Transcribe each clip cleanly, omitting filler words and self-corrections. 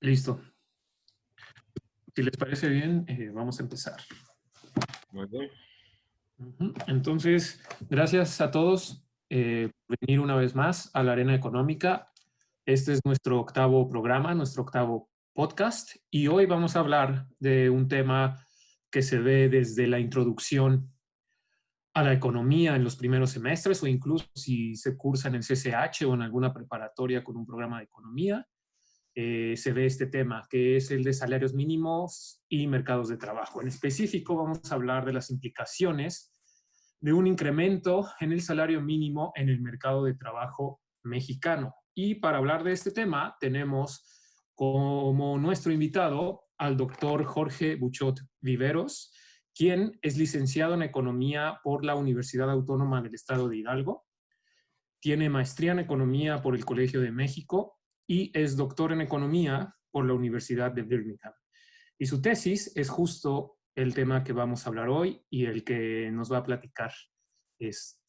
Listo. Si les parece bien, vamos a empezar. Muy bien. Entonces, gracias a todos por venir una vez más a la Arena Económica. Este es nuestro octavo programa, nuestro octavo podcast, y hoy vamos a hablar de un tema que se ve desde la introducción a la economía en los primeros semestres o incluso si se cursa en el CCH o en alguna preparatoria con un programa de economía. Se ve este tema, que es el de salarios mínimos y mercados de trabajo. En específico, vamos a hablar de las implicaciones de un incremento en el salario mínimo en el mercado de trabajo mexicano. Y para hablar de este tema, tenemos como nuestro invitado al doctor Jorge Buchot Viveros, quien es licenciado en Economía por la Universidad Autónoma del Estado de Hidalgo, tiene maestría en Economía por el Colegio de México y es doctor en Economía por la Universidad de Birmingham. Y su tesis es justo el tema que vamos a hablar hoy y el que nos va a platicar. Es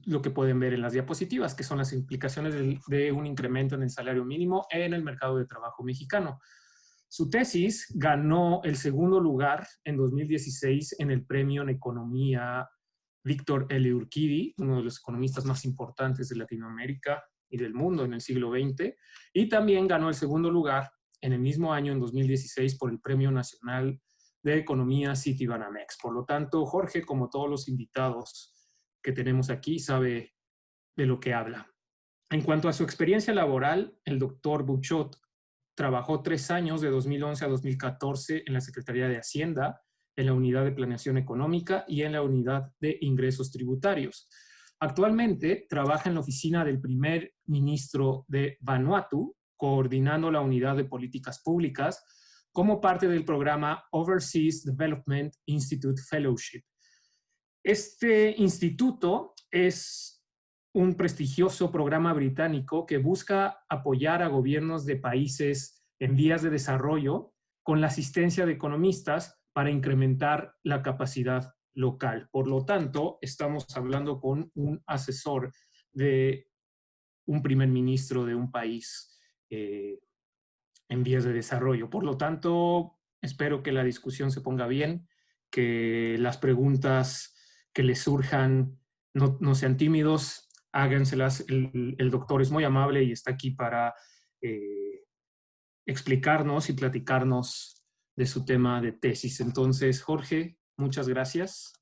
lo que pueden ver en las diapositivas, que son las implicaciones de un incremento en el salario mínimo en el mercado de trabajo mexicano. Su tesis ganó el segundo lugar en 2016 en el premio en Economía Víctor L. Urquidi, uno de los economistas más importantes de Latinoamérica y del mundo en el siglo XX, y también ganó el segundo lugar en el mismo año, en 2016, por el Premio Nacional de Economía Citibanamex. Por lo tanto, Jorge, como todos los invitados que tenemos aquí, sabe de lo que habla. En cuanto a su experiencia laboral, el doctor Buchot trabajó 3 años, de 2011 a 2014, en la Secretaría de Hacienda, en la Unidad de Planeación Económica y en la Unidad de Ingresos Tributarios. Actualmente trabaja en la oficina del primer ministro de Vanuatu, coordinando la Unidad de Políticas Públicas como parte del programa Overseas Development Institute Fellowship. Este instituto es un prestigioso programa británico que busca apoyar a gobiernos de países en vías de desarrollo con la asistencia de economistas para incrementar la capacidad local. Por lo tanto, estamos hablando con un asesor de un primer ministro de un país en vías de desarrollo. Por lo tanto, espero que la discusión se ponga bien, que las preguntas que les surjan no sean tímidos, háganselas. El doctor es muy amable y está aquí para explicarnos y platicarnos de su tema de tesis. Entonces, Jorge, muchas gracias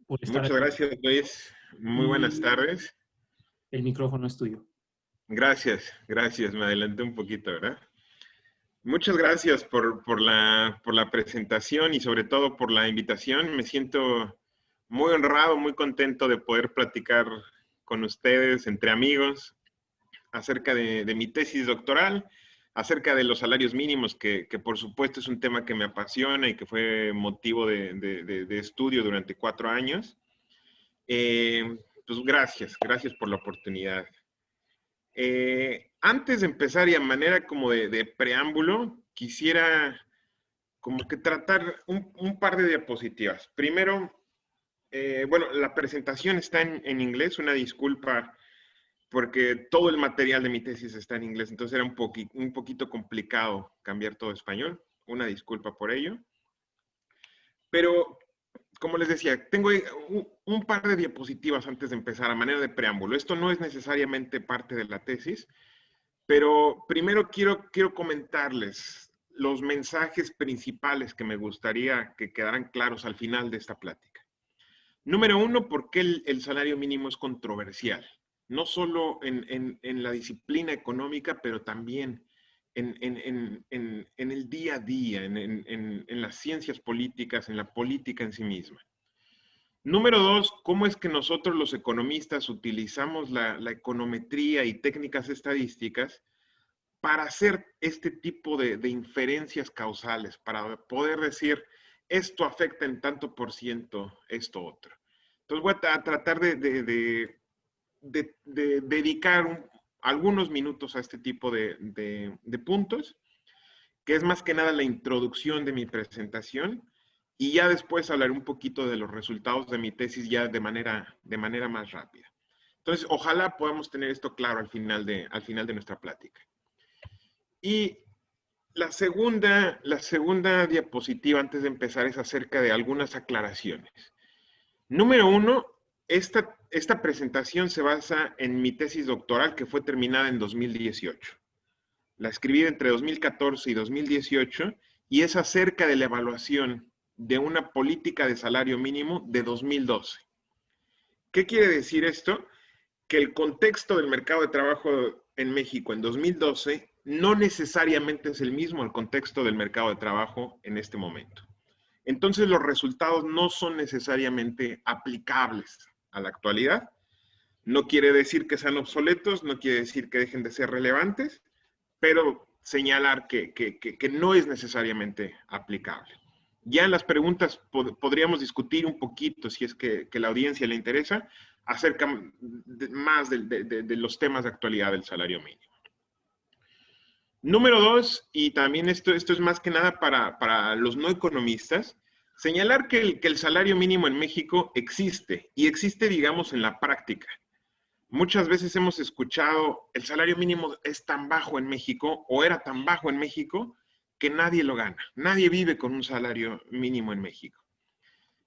por estar Muchas aquí. gracias, Luis. Muy buenas tardes. El micrófono es tuyo. Gracias, me adelanté un poquito, ¿verdad? Muchas gracias por la presentación y sobre todo por la invitación. Me siento muy honrado, muy contento de poder platicar con ustedes, entre amigos, acerca de mi tesis doctoral, acerca de los salarios mínimos, que por supuesto es un tema que me apasiona y que fue motivo de estudio durante 4 años. Pues gracias por la oportunidad. Antes de empezar y a manera como de preámbulo, quisiera como que tratar un par de diapositivas. Primero, bueno, la presentación está en inglés, una disculpa porque todo el material de mi tesis está en inglés, entonces era un poquito complicado cambiar todo a español. Una disculpa por ello. Pero, como les decía, tengo un par de diapositivas antes de empezar a manera de preámbulo. Esto no es necesariamente parte de la tesis, pero primero quiero comentarles los mensajes principales que me gustaría que quedaran claros al final de esta plática. Número 1, ¿por qué el salario mínimo es controversial? No solo en la disciplina económica, pero también en el día a día, en las ciencias políticas, en la política en sí misma. Número 2, ¿cómo es que nosotros los economistas utilizamos la econometría y técnicas estadísticas para hacer este tipo de inferencias causales, para poder decir esto afecta en tanto por ciento esto otro. Entonces voy a tratar de dedicar algunos minutos a este tipo de puntos, que es más que nada la introducción de mi presentación, y ya después hablaré un poquito de los resultados de mi tesis ya de manera más rápida. Entonces, ojalá podamos tener esto claro al final de nuestra plática. Y la segunda diapositiva antes de empezar es acerca de algunas aclaraciones. Número uno, esta presentación se basa en mi tesis doctoral que fue terminada en 2018. La escribí entre 2014 y 2018 y es acerca de la evaluación de una política de salario mínimo de 2012. ¿Qué quiere decir esto? Que el contexto del mercado de trabajo en México en 2012 no necesariamente es el mismo al contexto del mercado de trabajo en este momento. Entonces los resultados no son necesariamente aplicables a la actualidad. No quiere decir que sean obsoletos, no quiere decir que dejen de ser relevantes, pero señalar que no es necesariamente aplicable. Ya en las preguntas podríamos discutir un poquito, si es que la audiencia le interesa, acerca más de los temas de actualidad del salario mínimo. Número dos, y también esto es más que nada para los no economistas, señalar que el salario mínimo en México existe, y existe, digamos, en la práctica. Muchas veces hemos escuchado, el salario mínimo es tan bajo en México, o era tan bajo en México, que nadie lo gana. Nadie vive con un salario mínimo en México.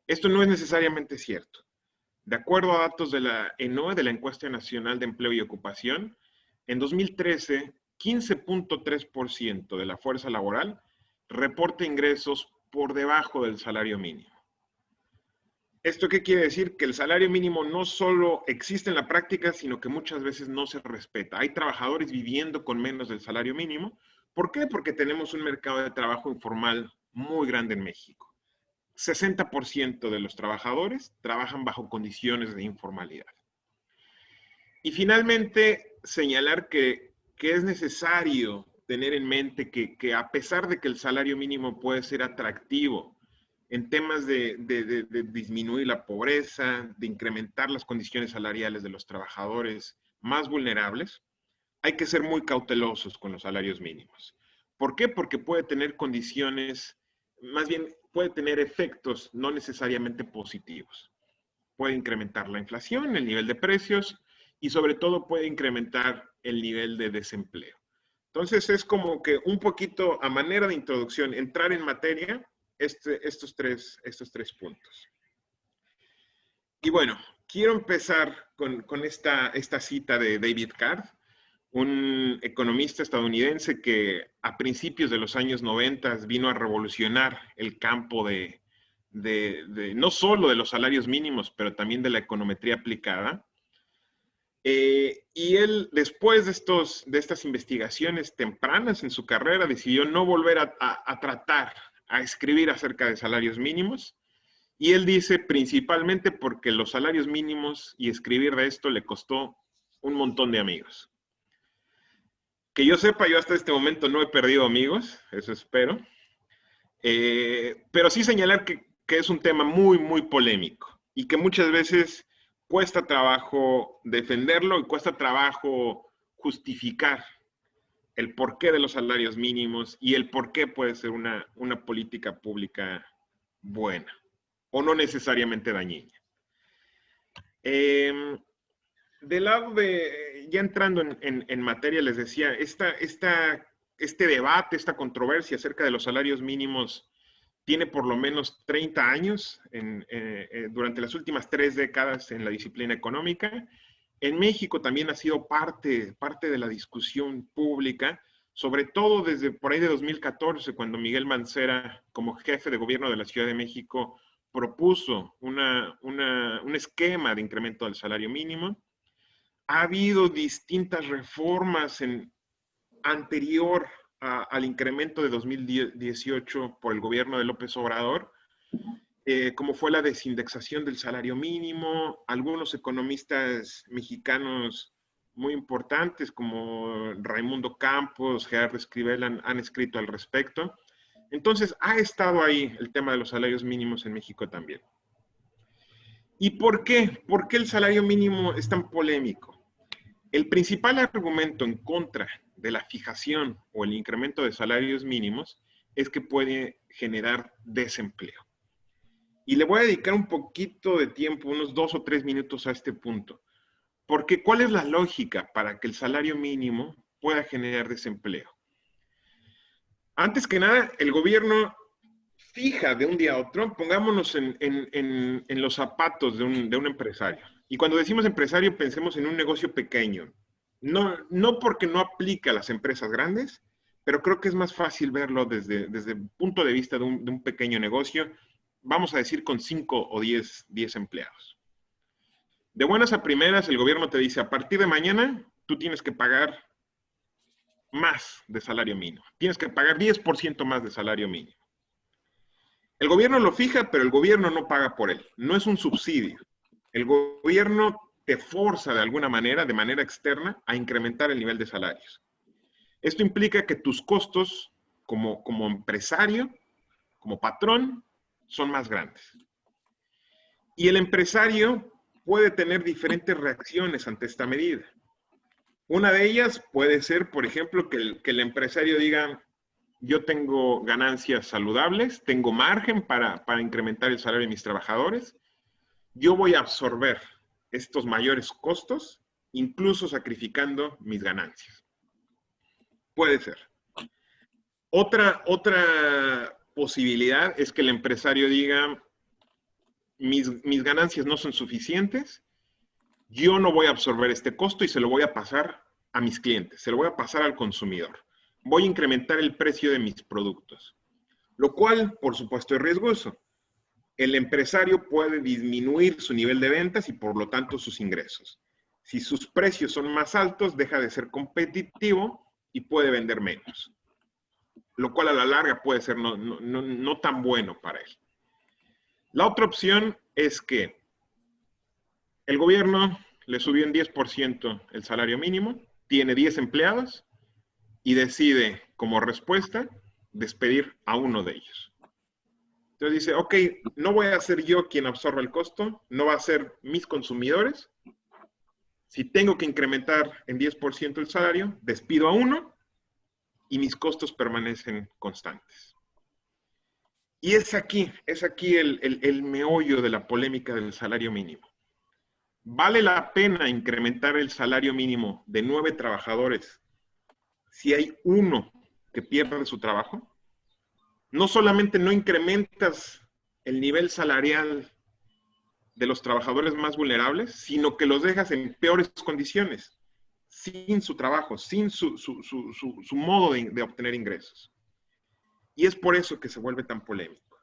Esto no es necesariamente cierto. De acuerdo a datos de la ENOE, de la Encuesta Nacional de Empleo y Ocupación, en 2013, 15.3% de la fuerza laboral reporta ingresos por debajo del salario mínimo. ¿Esto qué quiere decir? Que el salario mínimo no solo existe en la práctica, sino que muchas veces no se respeta. Hay trabajadores viviendo con menos del salario mínimo. ¿Por qué? Porque tenemos un mercado de trabajo informal muy grande en México. 60% de los trabajadores trabajan bajo condiciones de informalidad. Y finalmente, señalar que es necesario tener en mente que a pesar de que el salario mínimo puede ser atractivo en temas de disminuir la pobreza, de incrementar las condiciones salariales de los trabajadores más vulnerables, hay que ser muy cautelosos con los salarios mínimos. ¿Por qué? Porque puede tener condiciones, más bien puede tener efectos no necesariamente positivos. Puede incrementar la inflación, el nivel de precios y sobre todo puede incrementar el nivel de desempleo. Entonces es como que un poquito a manera de introducción, entrar en materia estos tres puntos. Y bueno, quiero empezar con esta cita de David Card, un economista estadounidense que a principios de los años 90 vino a revolucionar el campo no solo de los salarios mínimos, pero también de la econometría aplicada. Y él, después de estas investigaciones tempranas en su carrera, decidió no volver a tratar, a escribir acerca de salarios mínimos. Y él dice principalmente porque los salarios mínimos y escribir de esto le costó un montón de amigos. Que yo sepa, yo hasta este momento no he perdido amigos, eso espero. Pero sí señalar que es un tema muy, muy polémico y que muchas veces cuesta trabajo defenderlo y cuesta trabajo justificar el porqué de los salarios mínimos y el por qué puede ser una política pública buena o no necesariamente dañina. Del lado ya entrando en materia, les decía, este debate, esta controversia acerca de los salarios mínimos tiene por lo menos 30 años durante las últimas 3 décadas en la disciplina económica. En México también ha sido parte de la discusión pública, sobre todo desde por ahí de 2014, cuando Miguel Mancera, como jefe de gobierno de la Ciudad de México, propuso un esquema de incremento del salario mínimo. Ha habido distintas reformas anterior al incremento de 2018 por el gobierno de López Obrador, como fue la desindexación del salario mínimo. Algunos economistas mexicanos muy importantes como Raimundo Campos, Gerardo Esquivel han escrito al respecto. Entonces, ha estado ahí el tema de los salarios mínimos en México también. ¿Y por qué? ¿Por qué el salario mínimo es tan polémico? El principal argumento en contra de la fijación o el incremento de salarios mínimos es que puede generar desempleo. Y le voy a dedicar un poquito de tiempo, unos 2 o 3 minutos a este punto. Porque ¿cuál es la lógica para que el salario mínimo pueda generar desempleo? Antes que nada, el gobierno fija de un día a otro, pongámonos en los zapatos de un empresario. Y cuando decimos empresario, pensemos en un negocio pequeño. No porque no aplica a las empresas grandes, pero creo que es más fácil verlo desde el punto de vista de un pequeño negocio, vamos a decir con 5 o 10 empleados. De buenas a primeras, el gobierno te dice, a partir de mañana, tú tienes que pagar más de salario mínimo. Tienes que pagar 10% más de salario mínimo. El gobierno lo fija, pero el gobierno no paga por él. No es un subsidio. El gobierno te forza de alguna manera, de manera externa, a incrementar el nivel de salarios. Esto implica que tus costos como empresario, como patrón, son más grandes. Y el empresario puede tener diferentes reacciones ante esta medida. Una de ellas puede ser, por ejemplo, que el empresario diga, yo tengo ganancias saludables, tengo margen para incrementar el salario de mis trabajadores, yo voy a absorber estos mayores costos, incluso sacrificando mis ganancias. Puede ser. Otra posibilidad es que el empresario diga, mis ganancias no son suficientes, yo no voy a absorber este costo y se lo voy a pasar a mis clientes, se lo voy a pasar al consumidor. Voy a incrementar el precio de mis productos, lo cual, por supuesto, es riesgoso. El empresario puede disminuir su nivel de ventas y, por lo tanto, sus ingresos. Si sus precios son más altos, deja de ser competitivo y puede vender menos, lo cual a la larga puede ser no tan bueno para él. La otra opción es que el gobierno le subió en 10% el salario mínimo, tiene 10 empleados y decide, como respuesta, despedir a uno de ellos. Entonces dice, ok, no voy a ser yo quien absorba el costo, no va a ser mis consumidores. Si tengo que incrementar en 10% el salario, despido a uno y mis costos permanecen constantes. Y es aquí el meollo de la polémica del salario mínimo. ¿Vale la pena incrementar el salario mínimo de 9 trabajadores si hay uno que pierde su trabajo? No solamente no incrementas el nivel salarial de los trabajadores más vulnerables, sino que los dejas en peores condiciones, sin su trabajo, sin su modo de obtener ingresos. Y es por eso que se vuelve tan polémico.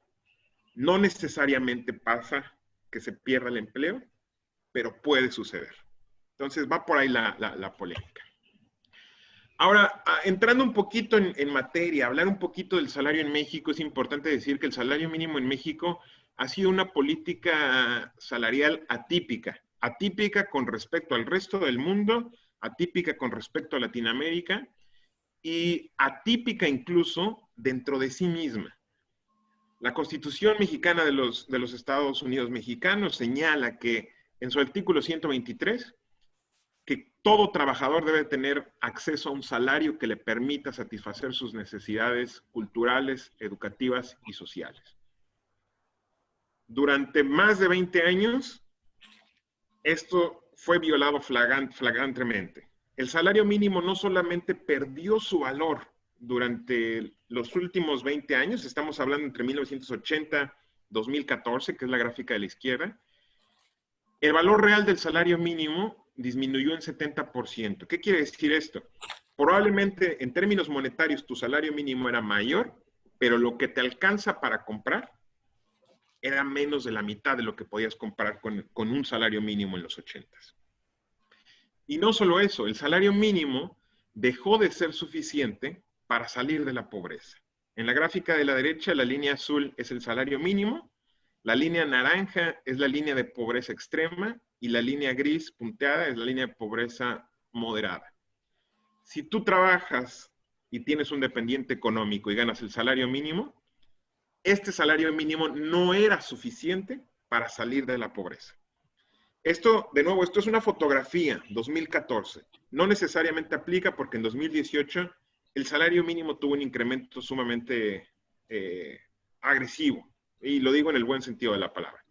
No necesariamente pasa que se pierda el empleo, pero puede suceder. Entonces va por ahí la polémica. Ahora, entrando un poquito en materia, hablar un poquito del salario en México, es importante decir que el salario mínimo en México ha sido una política salarial atípica. Atípica con respecto al resto del mundo, atípica con respecto a Latinoamérica y atípica incluso dentro de sí misma. La Constitución mexicana de los Estados Unidos mexicanos señala que en su artículo 123 que todo trabajador debe tener acceso a un salario que le permita satisfacer sus necesidades culturales, educativas y sociales. Durante más de 20 años, esto fue violado flagrantemente. El salario mínimo no solamente perdió su valor durante los últimos 20 años, estamos hablando entre 1980 y 2014, que es la gráfica de la izquierda, el valor real del salario mínimo disminuyó en 70%. ¿Qué quiere decir esto? Probablemente en términos monetarios tu salario mínimo era mayor, pero lo que te alcanza para comprar era menos de la mitad de lo que podías comprar con un salario mínimo en los 80s. Y no solo eso, el salario mínimo dejó de ser suficiente para salir de la pobreza. En la gráfica de la derecha, la línea azul es el salario mínimo, la línea naranja es la línea de pobreza extrema y la línea gris punteada es la línea de pobreza moderada. Si tú trabajas y tienes un dependiente económico y ganas el salario mínimo, este salario mínimo no era suficiente para salir de la pobreza. Esto, de nuevo, esto es una fotografía, 2014. No necesariamente aplica porque en 2018 el salario mínimo tuvo un incremento sumamente agresivo. Y lo digo en el buen sentido de la palabra.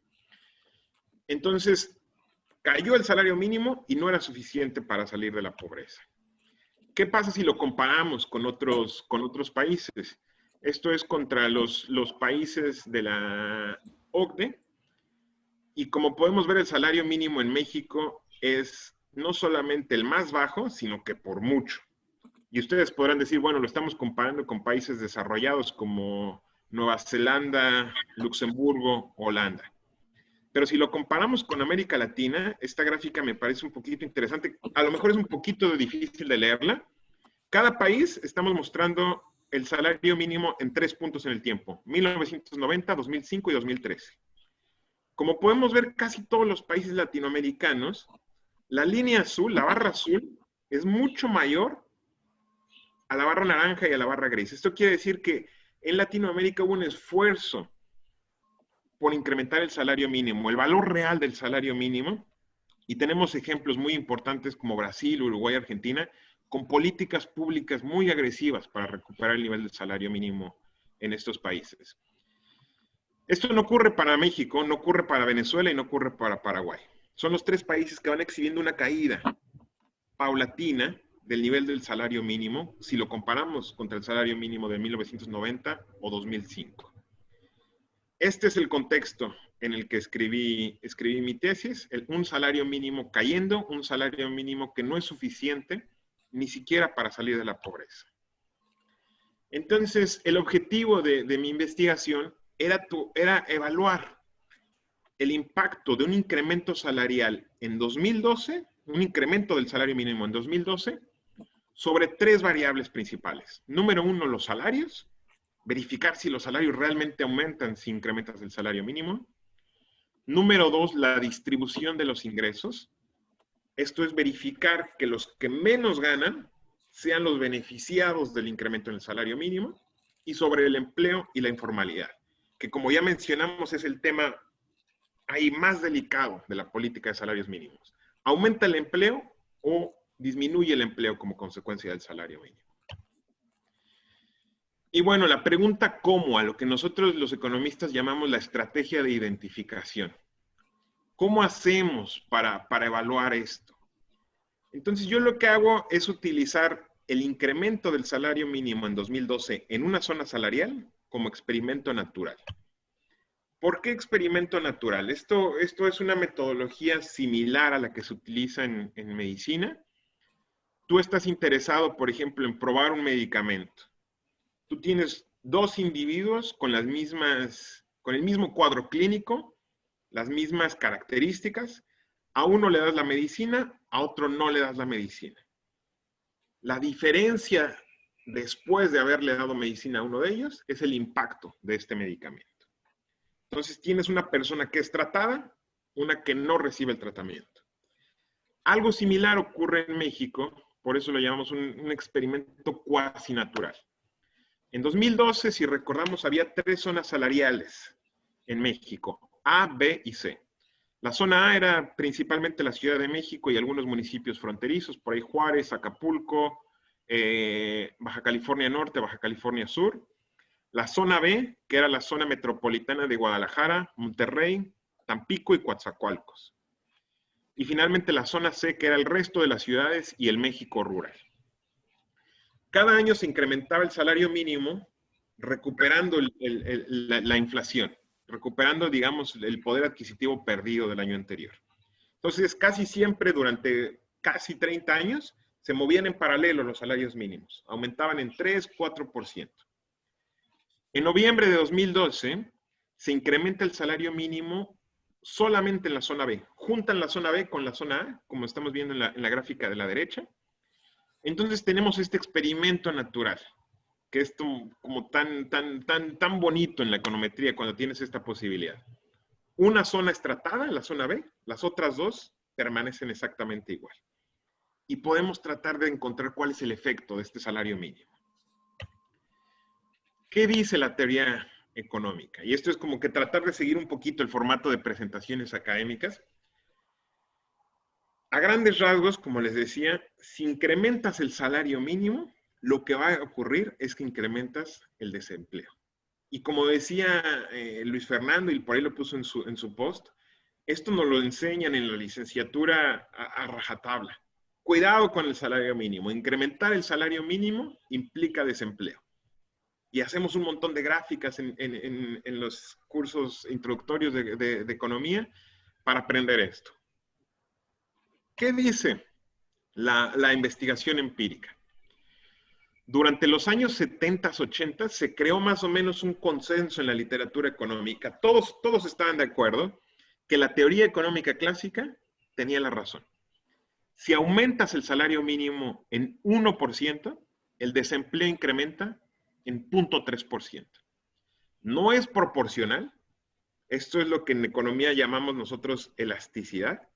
Entonces, cayó el salario mínimo y no era suficiente para salir de la pobreza. ¿Qué pasa si lo comparamos con otros países? Esto es contra los países de la OCDE. Y como podemos ver, el salario mínimo en México es no solamente el más bajo, sino que por mucho. Y ustedes podrán decir, bueno, lo estamos comparando con países desarrollados como Nueva Zelanda, Luxemburgo, Holanda. Pero si lo comparamos con América Latina, esta gráfica me parece un poquito interesante. A lo mejor es un poquito difícil de leerla. Cada país estamos mostrando el salario mínimo en 3 puntos en el tiempo: 1990, 2005 y 2013. Como podemos ver, casi todos los países latinoamericanos, la línea azul, la barra azul, es mucho mayor a la barra naranja y a la barra gris. Esto quiere decir que en Latinoamérica hubo un esfuerzo por incrementar el salario mínimo, el valor real del salario mínimo, y tenemos ejemplos muy importantes como Brasil, Uruguay, Argentina, con políticas públicas muy agresivas para recuperar el nivel del salario mínimo en estos países. Esto no ocurre para México, no ocurre para Venezuela y no ocurre para Paraguay. Son los 3 países que van exhibiendo una caída paulatina del nivel del salario mínimo si lo comparamos contra el salario mínimo de 1990 o 2005. Este es el contexto en el que escribí mi tesis: un salario mínimo cayendo, un salario mínimo que no es suficiente ni siquiera para salir de la pobreza. Entonces, el objetivo de mi investigación era evaluar el impacto de un incremento salarial en 2012, un incremento del salario mínimo en 2012, sobre 3 variables principales. Número 1, los salarios. Verificar si los salarios realmente aumentan si incrementas el salario mínimo. Número 2, la distribución de los ingresos. Esto es verificar que los que menos ganan sean los beneficiados del incremento en el salario mínimo. Y sobre el empleo y la informalidad, que como ya mencionamos es el tema ahí más delicado de la política de salarios mínimos. ¿Aumenta el empleo o disminuye el empleo como consecuencia del salario mínimo? Y bueno, la pregunta ¿cómo? A lo que nosotros los economistas llamamos la estrategia de identificación. ¿Cómo hacemos para evaluar esto? Entonces yo lo que hago es utilizar el incremento del salario mínimo en 2012 en una zona salarial como experimento natural. ¿Por qué experimento natural? Esto es una metodología similar a la que se utiliza en medicina. Tú estás interesado, por ejemplo, en probar un medicamento. Tú tienes 2 individuos con el mismo cuadro clínico, las mismas características. A uno le das la medicina, a otro no le das la medicina. La diferencia después de haberle dado medicina a uno de ellos es el impacto de este medicamento. Entonces tienes una persona que es tratada, una que no recibe el tratamiento. Algo similar ocurre en México, por eso lo llamamos un experimento cuasi natural. En 2012, si recordamos, había 3 zonas salariales en México: A, B y C. La zona A era principalmente la Ciudad de México y algunos municipios fronterizos, por ahí Juárez, Acapulco, Baja California Norte, Baja California Sur. La zona B, que era la zona metropolitana de Guadalajara, Monterrey, Tampico y Coatzacoalcos. Y finalmente la zona C, que era el resto de las ciudades y el México rural. Cada año se incrementaba el salario mínimo recuperando la inflación, recuperando, digamos, el poder adquisitivo perdido del año anterior. Entonces, casi siempre durante casi 30 años se movían en paralelo los salarios mínimos, aumentaban en 3-4%. En noviembre de 2012 se incrementa el salario mínimo solamente en la zona B. Juntan la zona B con la zona A, como estamos viendo en la gráfica de la derecha. Entonces tenemos este experimento natural, que es como tan bonito en la econometría cuando tienes esta posibilidad. Una zona es tratada, la zona B, las otras 2 permanecen exactamente igual. Y podemos tratar de encontrar cuál es el efecto de este salario mínimo. ¿Qué dice la teoría económica? Y esto es como que tratar de seguir un poquito el formato de presentaciones académicas. A grandes rasgos, como les decía, si incrementas el salario mínimo, lo que va a ocurrir es que incrementas el desempleo. Y como decía Luis Fernando, y por ahí lo puso en su post, esto nos lo enseñan en la licenciatura a rajatabla. Cuidado con el salario mínimo. Incrementar el salario mínimo implica desempleo. Y hacemos un montón de gráficas en los cursos introductorios de economía para aprender esto. ¿Qué dice la investigación empírica? Durante los años 70, 80 se creó más o menos un consenso en la literatura económica. Todos estaban de acuerdo que la teoría económica clásica tenía la razón. Si aumentas el salario mínimo en 1%, el desempleo incrementa en 0.3%. No es proporcional. Esto es lo que en economía llamamos nosotros elasticidad.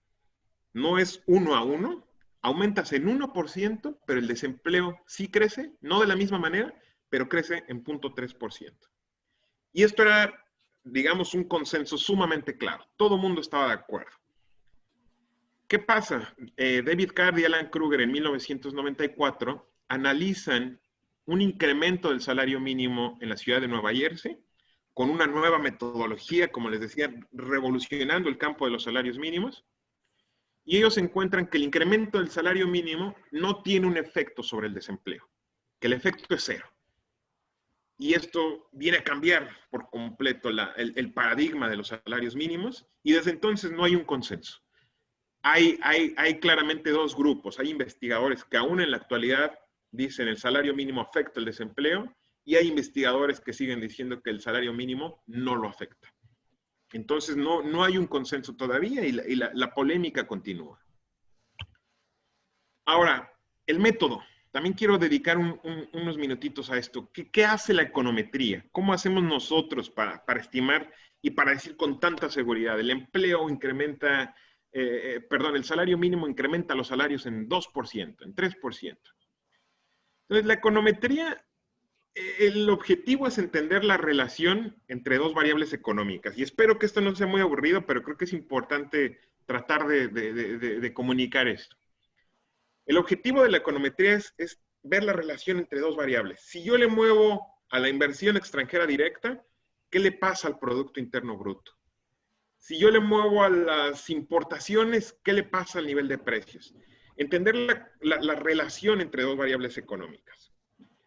No es 1 a 1. Aumentas en 1%, pero el desempleo sí crece, no de la misma manera, pero crece en 0.3%. Y esto era, digamos, un consenso sumamente claro. Todo el mundo estaba de acuerdo. ¿Qué pasa? David Card y Alan Kruger en 1994 analizan un incremento del salario mínimo en la ciudad de Nueva Jersey con una nueva metodología, como les decía, revolucionando el campo de los salarios mínimos. Y ellos encuentran que el incremento del salario mínimo no tiene un efecto sobre el desempleo, que el efecto es cero. Y esto viene a cambiar por completo el paradigma de los salarios mínimos, y desde entonces no hay un consenso. Hay claramente dos grupos. Hay investigadores que aún en la actualidad dicen el salario mínimo afecta el desempleo, y hay investigadores que siguen diciendo que el salario mínimo no lo afecta. Entonces no hay un consenso todavía y la polémica continúa. Ahora, el método. También quiero dedicar unos minutitos a esto. ¿Qué hace la econometría? ¿Cómo hacemos nosotros para estimar y para decir con tanta seguridad? El empleo incrementa, el salario mínimo incrementa los salarios en 2%, en 3%. Entonces, la econometría, el objetivo es entender la relación entre dos variables económicas. Y espero que esto no sea muy aburrido, pero creo que es importante tratar de comunicar esto. El objetivo de la econometría es ver la relación entre dos variables. Si yo le muevo a la inversión extranjera directa, ¿qué le pasa al Producto Interno Bruto? Si yo le muevo a las importaciones, ¿qué le pasa al nivel de precios? Entender la relación entre dos variables económicas.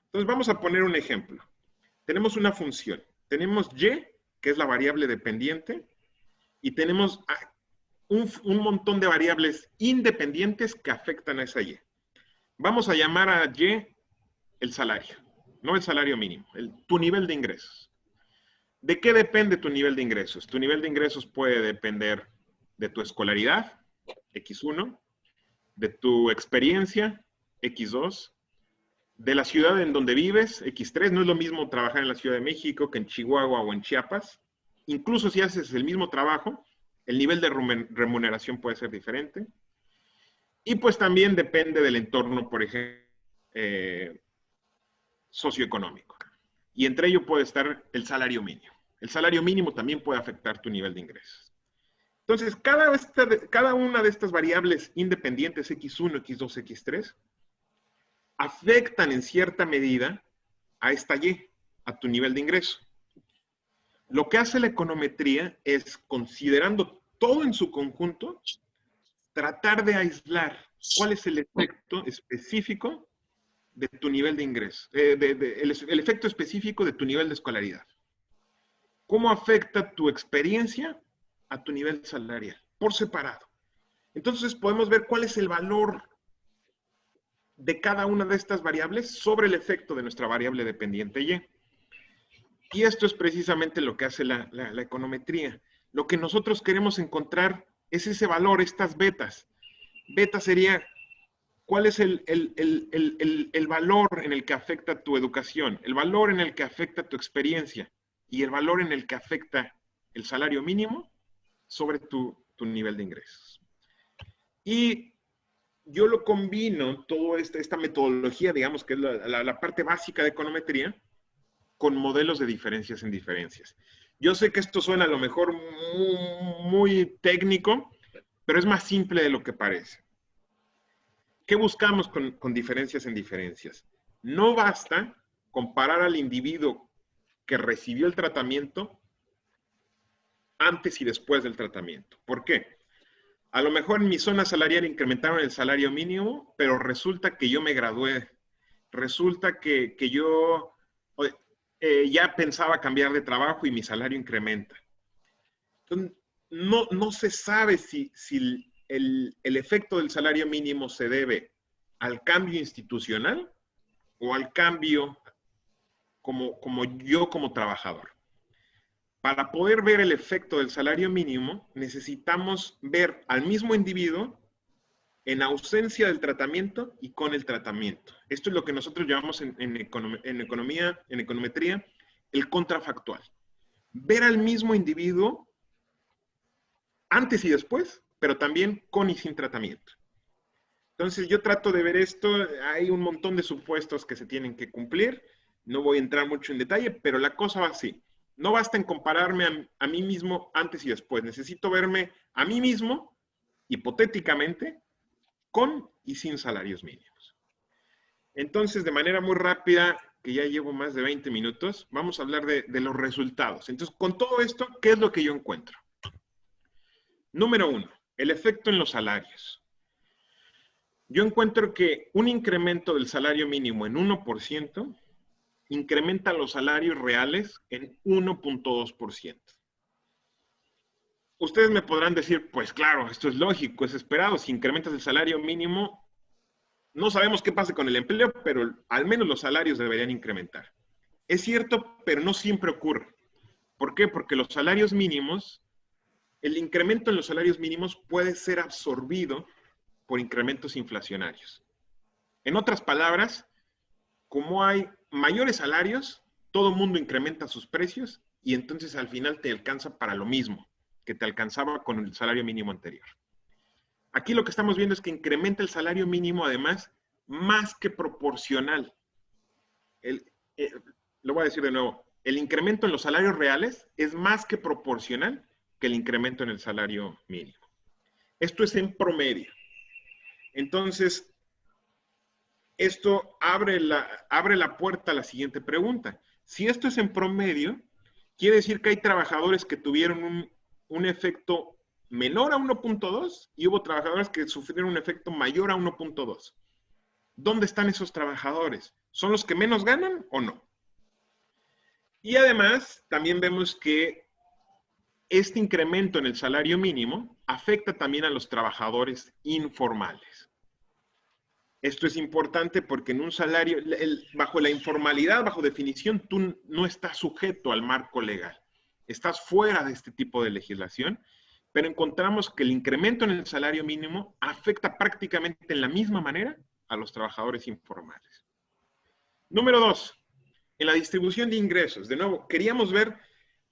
Entonces vamos a poner un ejemplo. Tenemos una función. Tenemos Y, que es la variable dependiente, y tenemos un montón de variables independientes que afectan a esa Y. Vamos a llamar a Y el salario, no el salario mínimo, tu nivel de ingresos. ¿De qué depende tu nivel de ingresos? Tu nivel de ingresos puede depender de tu escolaridad, X1, de tu experiencia, X2, de la ciudad en donde vives, X3. No es lo mismo trabajar en la Ciudad de México que en Chihuahua o en Chiapas. Incluso si haces el mismo trabajo, el nivel de remuneración puede ser diferente. Y pues también depende del entorno, por ejemplo, socioeconómico. Y entre ello puede estar el salario mínimo. El salario mínimo también puede afectar tu nivel de ingresos. Entonces, cada una de estas variables independientes, X1, X2, X3, afectan en cierta medida a esta Y, a tu nivel de ingreso. Lo que hace la econometría es, considerando todo en su conjunto, tratar de aislar cuál es el efecto específico de tu nivel de ingreso, el efecto específico de tu nivel de escolaridad. ¿Cómo afecta tu experiencia a tu nivel salarial? Por separado. Entonces podemos ver cuál es el valor de cada una de estas variables sobre el efecto de nuestra variable dependiente Y. Y esto es precisamente lo que hace la econometría. Lo que nosotros queremos encontrar es ese valor, estas betas. Beta sería, ¿cuál es el valor en el que afecta tu educación? El valor en el que afecta tu experiencia y el valor en el que afecta el salario mínimo sobre tu nivel de ingresos. Y yo lo combino, toda esta metodología, digamos que es la parte básica de econometría, con modelos de diferencias en diferencias. Yo sé que esto suena a lo mejor muy técnico, pero es más simple de lo que parece. ¿Qué buscamos con diferencias en diferencias? No basta comparar al individuo que recibió el tratamiento antes y después del tratamiento. ¿Por qué? A lo mejor en mi zona salarial incrementaron el salario mínimo, pero resulta que yo me gradué. Resulta que yo ya pensaba cambiar de trabajo y mi salario incrementa. Entonces, no se sabe si el efecto del salario mínimo se debe al cambio institucional o al cambio como yo como trabajador. Para poder ver el efecto del salario mínimo, necesitamos ver al mismo individuo en ausencia del tratamiento y con el tratamiento. Esto es lo que nosotros llamamos en econometría, el contrafactual. Ver al mismo individuo antes y después, pero también con y sin tratamiento. Entonces yo trato de ver esto, hay un montón de supuestos que se tienen que cumplir, no voy a entrar mucho en detalle, pero la cosa va así. No basta en compararme a mí mismo antes y después, necesito verme a mí mismo, hipotéticamente, con y sin salarios mínimos. Entonces, de manera muy rápida, que ya llevo más de 20 minutos, vamos a hablar de los resultados. Entonces, con todo esto, ¿qué es lo que yo encuentro? Número 1, el efecto en los salarios. Yo encuentro que un incremento del salario mínimo en 1% incrementa los salarios reales en 1.2%. Ustedes me podrán decir, pues claro, esto es lógico, es esperado. Si incrementas el salario mínimo, no sabemos qué pasa con el empleo, pero al menos los salarios deberían incrementar. Es cierto, pero no siempre ocurre. ¿Por qué? Porque los salarios mínimos, el incremento en los salarios mínimos puede ser absorbido por incrementos inflacionarios. En otras palabras, como hay mayores salarios, todo el mundo incrementa sus precios y entonces al final te alcanza para lo mismo que te alcanzaba con el salario mínimo anterior. Aquí lo que estamos viendo es que incrementa el salario mínimo además más que proporcional. Lo voy a decir de nuevo, el incremento en los salarios reales es más que proporcional que el incremento en el salario mínimo. Esto es en promedio. Entonces, esto abre la puerta a la siguiente pregunta. Si esto es en promedio, quiere decir que hay trabajadores que tuvieron un efecto menor a 1.2 y hubo trabajadores que sufrieron un efecto mayor a 1.2. ¿Dónde están esos trabajadores? ¿Son los que menos ganan o no? Y además, también vemos que este incremento en el salario mínimo afecta también a los trabajadores informales. Esto es importante porque en un salario, bajo la informalidad, bajo definición, tú no estás sujeto al marco legal. Estás fuera de este tipo de legislación, pero encontramos que el incremento en el salario mínimo afecta prácticamente en la misma manera a los trabajadores informales. Número 2, en la distribución de ingresos. De nuevo, queríamos ver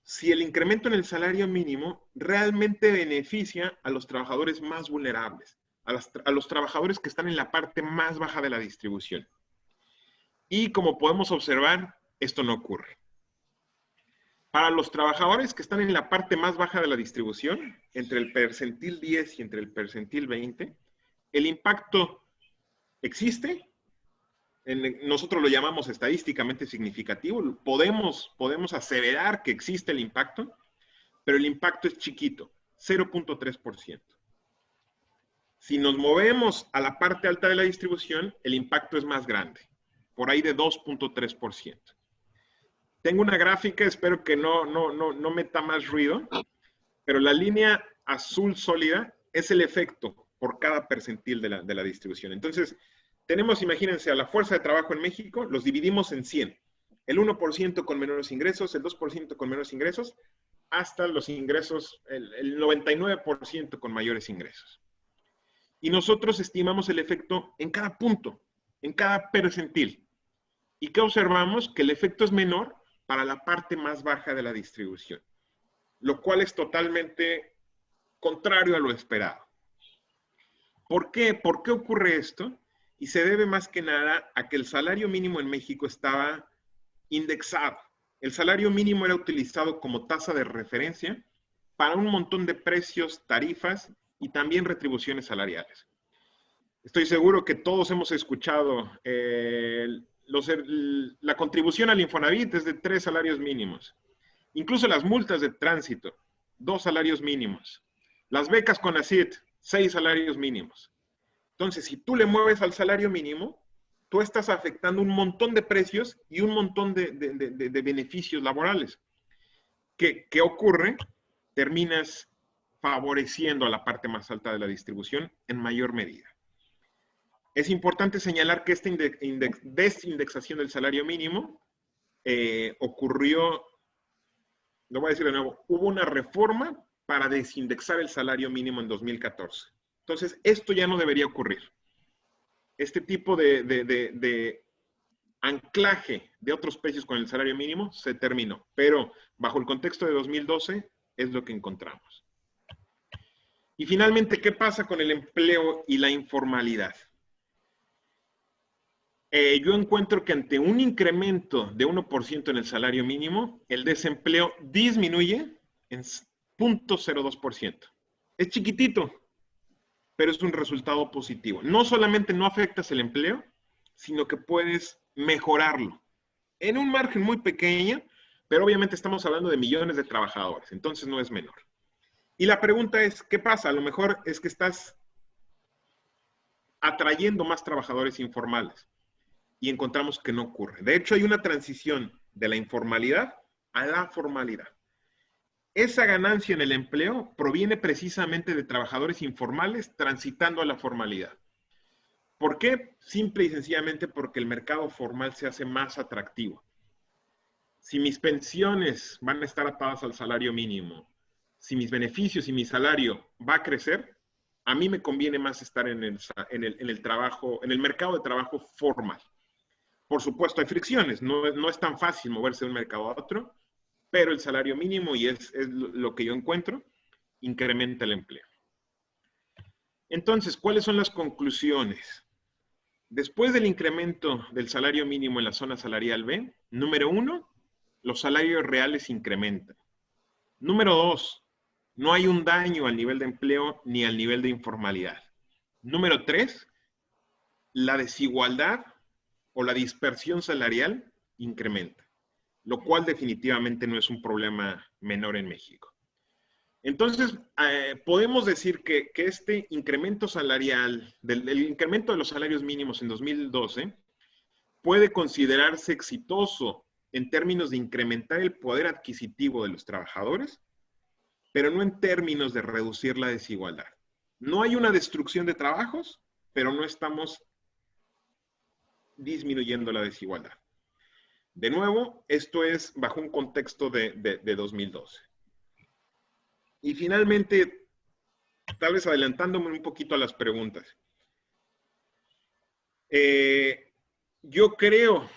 si el incremento en el salario mínimo realmente beneficia a los trabajadores más vulnerables, a los trabajadores que están en la parte más baja de la distribución. Y como podemos observar, esto no ocurre. Para los trabajadores que están en la parte más baja de la distribución, entre el percentil 10 y entre el percentil 20, el impacto existe. Nosotros lo llamamos estadísticamente significativo. Podemos aseverar que existe el impacto, pero el impacto es chiquito, 0.3%. Si nos movemos a la parte alta de la distribución, el impacto es más grande, por ahí de 2.3%. Tengo una gráfica, espero que no meta más ruido, pero la línea azul sólida es el efecto por cada percentil de la distribución. Entonces, tenemos, imagínense, a la fuerza de trabajo en México, los dividimos en 100. El 1% con menores ingresos, el 2% con menores ingresos, hasta los ingresos, el 99% con mayores ingresos. Y nosotros estimamos el efecto en cada punto, en cada percentil. ¿Y qué observamos? Que el efecto es menor para la parte más baja de la distribución, lo cual es totalmente contrario a lo esperado. ¿Por qué? ¿Por qué ocurre esto? Y se debe más que nada a que el salario mínimo en México estaba indexado. el salario mínimo era utilizado como tasa de referencia para un montón de precios, tarifas y también retribuciones salariales. Estoy seguro que todos hemos escuchado la contribución al Infonavit es de 3 salarios mínimos. Incluso las multas de tránsito, 2 salarios mínimos. Las becas CONACYT, 6 salarios mínimos. Entonces, si tú le mueves al salario mínimo, tú estás afectando un montón de precios y un montón de beneficios laborales. ¿Qué ocurre? Terminas favoreciendo a la parte más alta de la distribución en mayor medida. Es importante señalar que esta desindexación del salario mínimo ocurrió, lo voy a decir de nuevo, hubo una reforma para desindexar el salario mínimo en 2014. Entonces, esto ya no debería ocurrir. Este tipo de anclaje de otros precios con el salario mínimo se terminó, pero bajo el contexto de 2012 es lo que encontramos. Y finalmente, ¿qué pasa con el empleo y la informalidad? Yo encuentro que ante un incremento de 1% en el salario mínimo, el desempleo disminuye en 0.02%. Es chiquitito, pero es un resultado positivo. No solamente no afectas el empleo, sino que puedes mejorarlo en un margen muy pequeño, pero obviamente estamos hablando de millones de trabajadores, entonces no es menor. Y la pregunta es, ¿qué pasa? A lo mejor es que estás atrayendo más trabajadores informales y encontramos que no ocurre. De hecho, hay una transición de la informalidad a la formalidad. Esa ganancia en el empleo proviene precisamente de trabajadores informales transitando a la formalidad. ¿Por qué? Simple y sencillamente porque el mercado formal se hace más atractivo. Si mis pensiones van a estar atadas al salario mínimo, si mis beneficios y mi salario va a crecer, a mí me conviene más estar en el trabajo, en el mercado de trabajo formal. Por supuesto, hay fricciones, no es tan fácil moverse de un mercado a otro, pero el salario mínimo, y es lo que yo encuentro, incrementa el empleo. Entonces, ¿cuáles son las conclusiones? Después del incremento del salario mínimo en la zona salarial B, número 1, los salarios reales incrementan. Número 2, no hay un daño al nivel de empleo ni al nivel de informalidad. Número 3, la desigualdad o la dispersión salarial incrementa, lo cual definitivamente no es un problema menor en México. Entonces, podemos decir que este incremento salarial, el incremento de los salarios mínimos en 2012, puede considerarse exitoso en términos de incrementar el poder adquisitivo de los trabajadores, pero no en términos de reducir la desigualdad. No hay una destrucción de trabajos, pero no estamos disminuyendo la desigualdad. De nuevo, esto es bajo un contexto de 2012. Y finalmente, tal vez adelantándome un poquito a las preguntas. Yo creo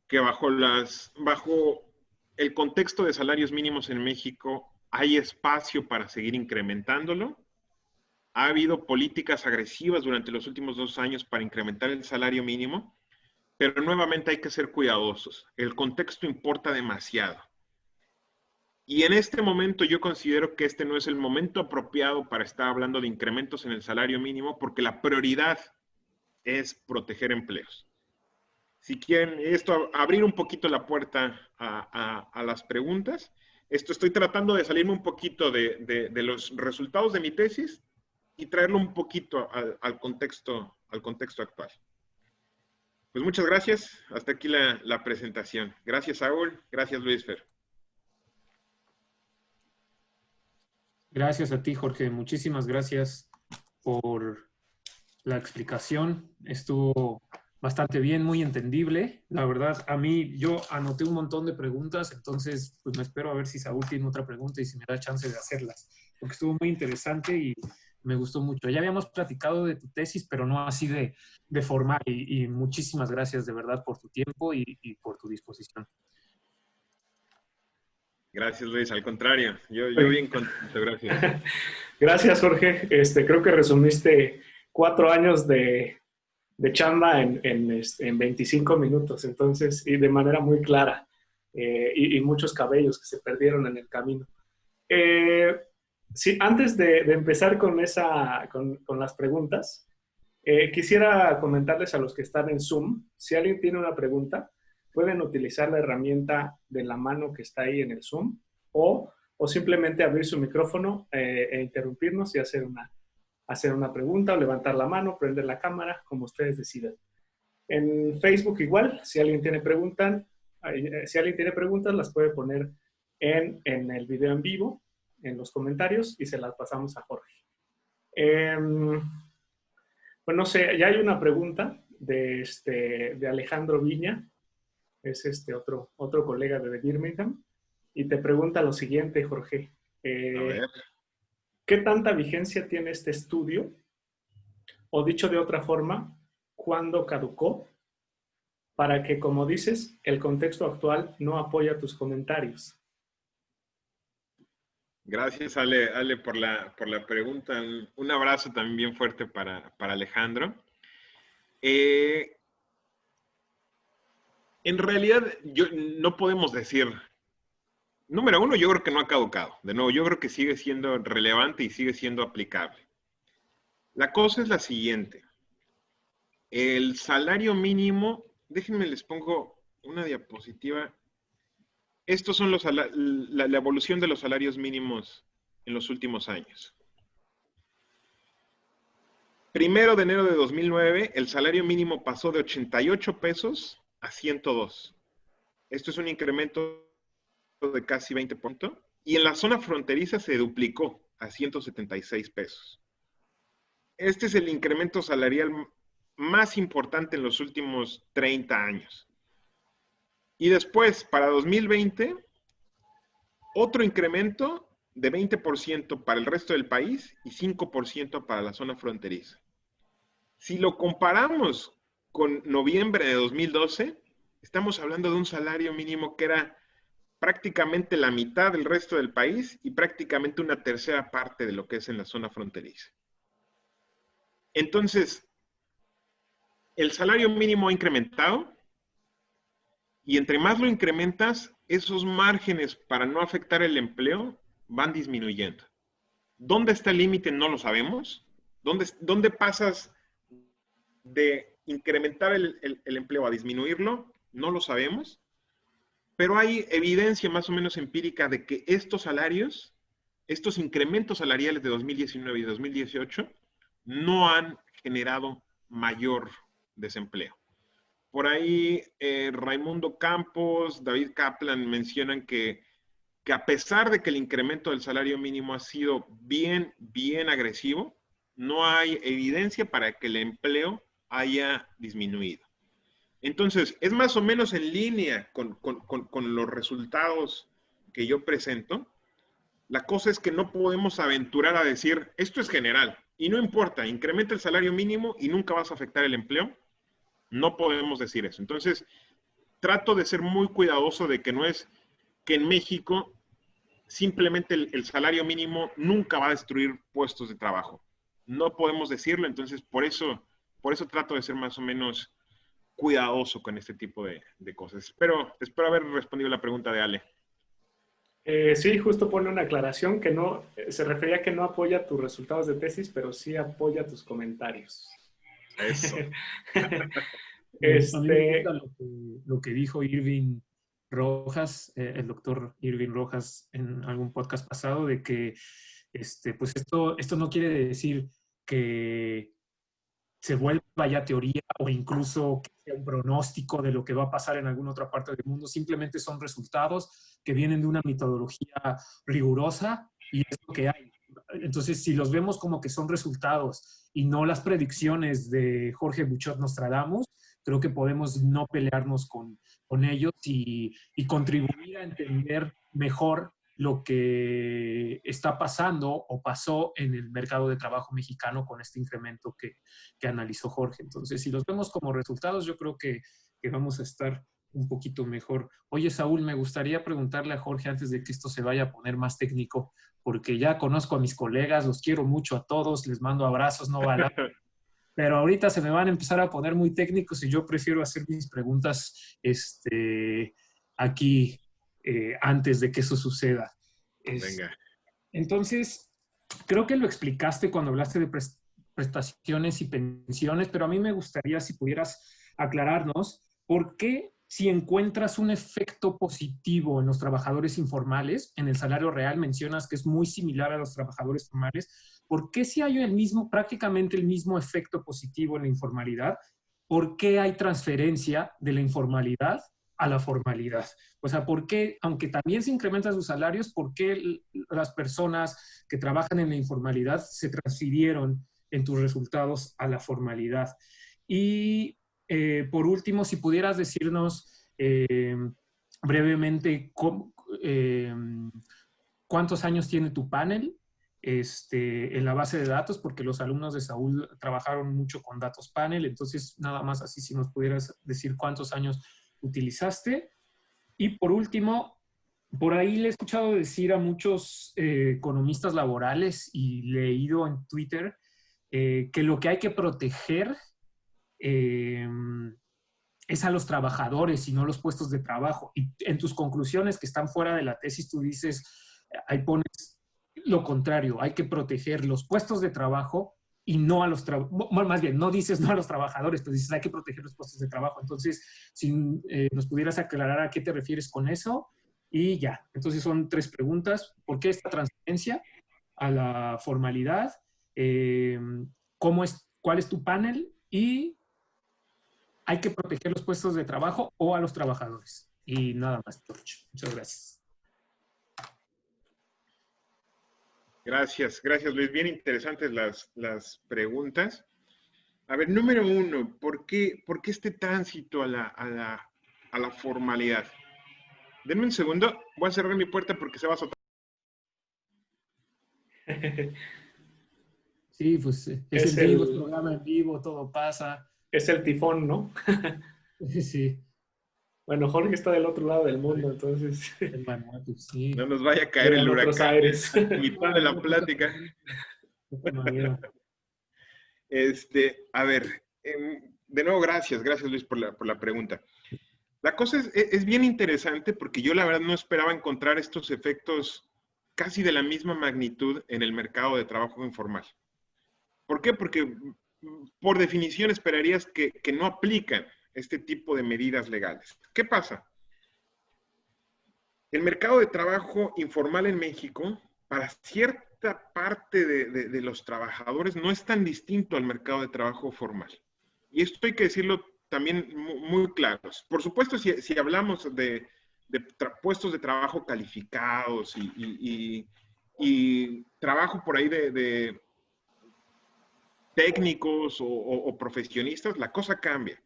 que bajo el contexto de salarios mínimos en México hay espacio para seguir incrementándolo. Ha habido políticas agresivas durante los últimos 2 años para incrementar el salario mínimo, pero nuevamente hay que ser cuidadosos. El contexto importa demasiado. Y en este momento yo considero que este no es el momento apropiado para estar hablando de incrementos en el salario mínimo, porque la prioridad es proteger empleos. Si quieren abrir un poquito la puerta a las preguntas, estoy tratando de salirme un poquito de los resultados de mi tesis y traerlo un poquito al contexto actual. Pues muchas gracias. Hasta aquí la presentación. Gracias, Saúl. Gracias, Luis Fer. Gracias a ti, Jorge. Muchísimas gracias por la explicación. Estuvo bastante bien, muy entendible. La verdad, yo anoté un montón de preguntas, entonces pues me espero a ver si Saúl tiene otra pregunta y si me da chance de hacerlas, porque estuvo muy interesante y me gustó mucho. Ya habíamos platicado de tu tesis, pero no así de formal, y muchísimas gracias de verdad por tu tiempo y por tu disposición. Gracias, Luis. Al contrario, yo bien contento, gracias. Gracias, Jorge. Creo que resumiste 4 años de chamba en 25 minutos, entonces, y de manera muy clara. y muchos cabellos que se perdieron en el camino. Sí, antes de empezar con las preguntas, quisiera comentarles a los que están en Zoom, si alguien tiene una pregunta, pueden utilizar la herramienta de la mano que está ahí en el Zoom o simplemente abrir su micrófono e interrumpirnos y hacer una pregunta o levantar la mano, prender la cámara, como ustedes decidan. En Facebook igual, si alguien tiene preguntas, las puede poner en el video en vivo, en los comentarios, y se las pasamos a Jorge. Pues no sé, ya hay una pregunta de Alejandro Viña, es otro colega de Birmingham, y te pregunta lo siguiente, Jorge. A ver. ¿Qué tanta vigencia tiene este estudio? O dicho de otra forma, ¿cuándo caducó? Para que, como dices, el contexto actual no apoya tus comentarios. Gracias, Ale, por la pregunta. Un abrazo también bien fuerte para Alejandro. En realidad, no podemos decir. Número uno, yo creo que no ha caducado. De nuevo, yo creo que sigue siendo relevante y sigue siendo aplicable. La cosa es la siguiente. El salario mínimo, déjenme les pongo una diapositiva. Estos son la evolución de los salarios mínimos en los últimos años. 1 de enero de 2009, el salario mínimo pasó de 88 pesos a 102. Esto es un incremento de casi 20%. Y en la zona fronteriza se duplicó a 176 pesos. Este es el incremento salarial más importante en los últimos 30 años. Y después, para 2020, otro incremento de 20% para el resto del país y 5% para la zona fronteriza. Si lo comparamos con noviembre de 2012, estamos hablando de un salario mínimo que era prácticamente la mitad del resto del país y prácticamente una tercera parte de lo que es en la zona fronteriza. Entonces, el salario mínimo ha incrementado y entre más lo incrementas, esos márgenes para no afectar el empleo van disminuyendo. ¿Dónde está el límite? No lo sabemos. ¿Dónde pasas de incrementar el empleo a disminuirlo? No lo sabemos. Pero hay evidencia más o menos empírica de que estos salarios, estos incrementos salariales de 2019 y 2018, no han generado mayor desempleo. Por ahí Raimundo Campos, David Kaplan mencionan que a pesar de que el incremento del salario mínimo ha sido bien agresivo, no hay evidencia para que el empleo haya disminuido. Entonces, es más o menos en línea con los resultados que yo presento. La cosa es que no podemos aventurar a decir, esto es general, y no importa, incrementa el salario mínimo y nunca vas a afectar el empleo. No podemos decir eso. Entonces, trato de ser muy cuidadoso de que no es que en México simplemente el salario mínimo nunca va a destruir puestos de trabajo. No podemos decirlo, entonces por eso trato de ser más o menos cuidadoso con este tipo de cosas. Espero haber respondido la pregunta de Ale. Sí, justo pone una aclaración que no, se refería a que no apoya tus resultados de tesis, pero sí apoya tus comentarios. Eso. A mí me gusta lo que dijo Irving Rojas, el doctor Irving Rojas, en algún podcast pasado, de que pues esto no quiere decir que se vuelva ya teoría o incluso que sea un pronóstico de lo que va a pasar en alguna otra parte del mundo. Simplemente son resultados que vienen de una metodología rigurosa y es lo que hay. Entonces, si los vemos como que son resultados y no las predicciones de Jorge Buchot Nostradamus, creo que podemos no pelearnos con ellos y contribuir a entender mejor lo que está pasando o pasó en el mercado de trabajo mexicano con este incremento que analizó Jorge. Entonces, si los vemos como resultados, yo creo que vamos a estar un poquito mejor. Oye, Saúl, me gustaría preguntarle a Jorge antes de que esto se vaya a poner más técnico, porque ya conozco a mis colegas, los quiero mucho a todos, les mando abrazos, no balazos. Pero ahorita se me van a empezar a poner muy técnicos y yo prefiero hacer mis preguntas aquí antes de que eso suceda. Venga. Entonces, creo que lo explicaste cuando hablaste de prestaciones y pensiones, pero a mí me gustaría si pudieras aclararnos por qué si encuentras un efecto positivo en los trabajadores informales, en el salario real mencionas que es muy similar a los trabajadores formales, ¿por qué si hay prácticamente el mismo efecto positivo en la informalidad, por qué hay transferencia de la informalidad a la formalidad? O sea, ¿por qué, aunque también se incrementan sus salarios, por qué las personas que trabajan en la informalidad se transfirieron en tus resultados a la formalidad? Y por último, si pudieras decirnos brevemente cuántos años tiene tu panel en la base de datos, porque los alumnos de Saúl trabajaron mucho con datos panel, entonces nada más así si nos pudieras decir cuántos años utilizaste. Y por último, por ahí le he escuchado decir a muchos economistas laborales y leído en Twitter que lo que hay que proteger es a los trabajadores y no los puestos de trabajo. Y en tus conclusiones que están fuera de la tesis, tú dices, ahí pones lo contrario, hay que proteger los puestos de trabajo y no a los trabajadores, más bien, no dices no a los trabajadores, pero dices hay que proteger los puestos de trabajo. Entonces, si nos pudieras aclarar a qué te refieres con eso, y ya. Entonces son 3 preguntas. ¿Por qué esta transferencia a la formalidad? ¿Cuál es tu panel? Y hay que proteger los puestos de trabajo o a los trabajadores. Y nada más, George. Muchas gracias. Gracias, gracias Luis. Bien interesantes las preguntas. A ver, número 1, ¿por qué este tránsito a la formalidad? Denme un segundo, voy a cerrar mi puerta porque se va a azotar. Sí, pues es en vivo, es programa en vivo, todo pasa. Es el tifón, ¿no? Sí. Bueno, Jorge está del otro lado del mundo, entonces. Sí. No nos vaya a caer el huracán. Otros aires. Mitad de la plática. A ver, de nuevo, gracias Luis por la pregunta. La cosa es bien interesante porque yo la verdad no esperaba encontrar estos efectos casi de la misma magnitud en el mercado de trabajo informal. ¿Por qué? Porque por definición esperarías que no aplican este tipo de medidas legales. ¿Qué pasa? El mercado de trabajo informal en México, para cierta parte de los trabajadores, no es tan distinto al mercado de trabajo formal. Y esto hay que decirlo también muy claros. Por supuesto, si hablamos de puestos de trabajo calificados y trabajo por ahí de técnicos o profesionistas, la cosa cambia.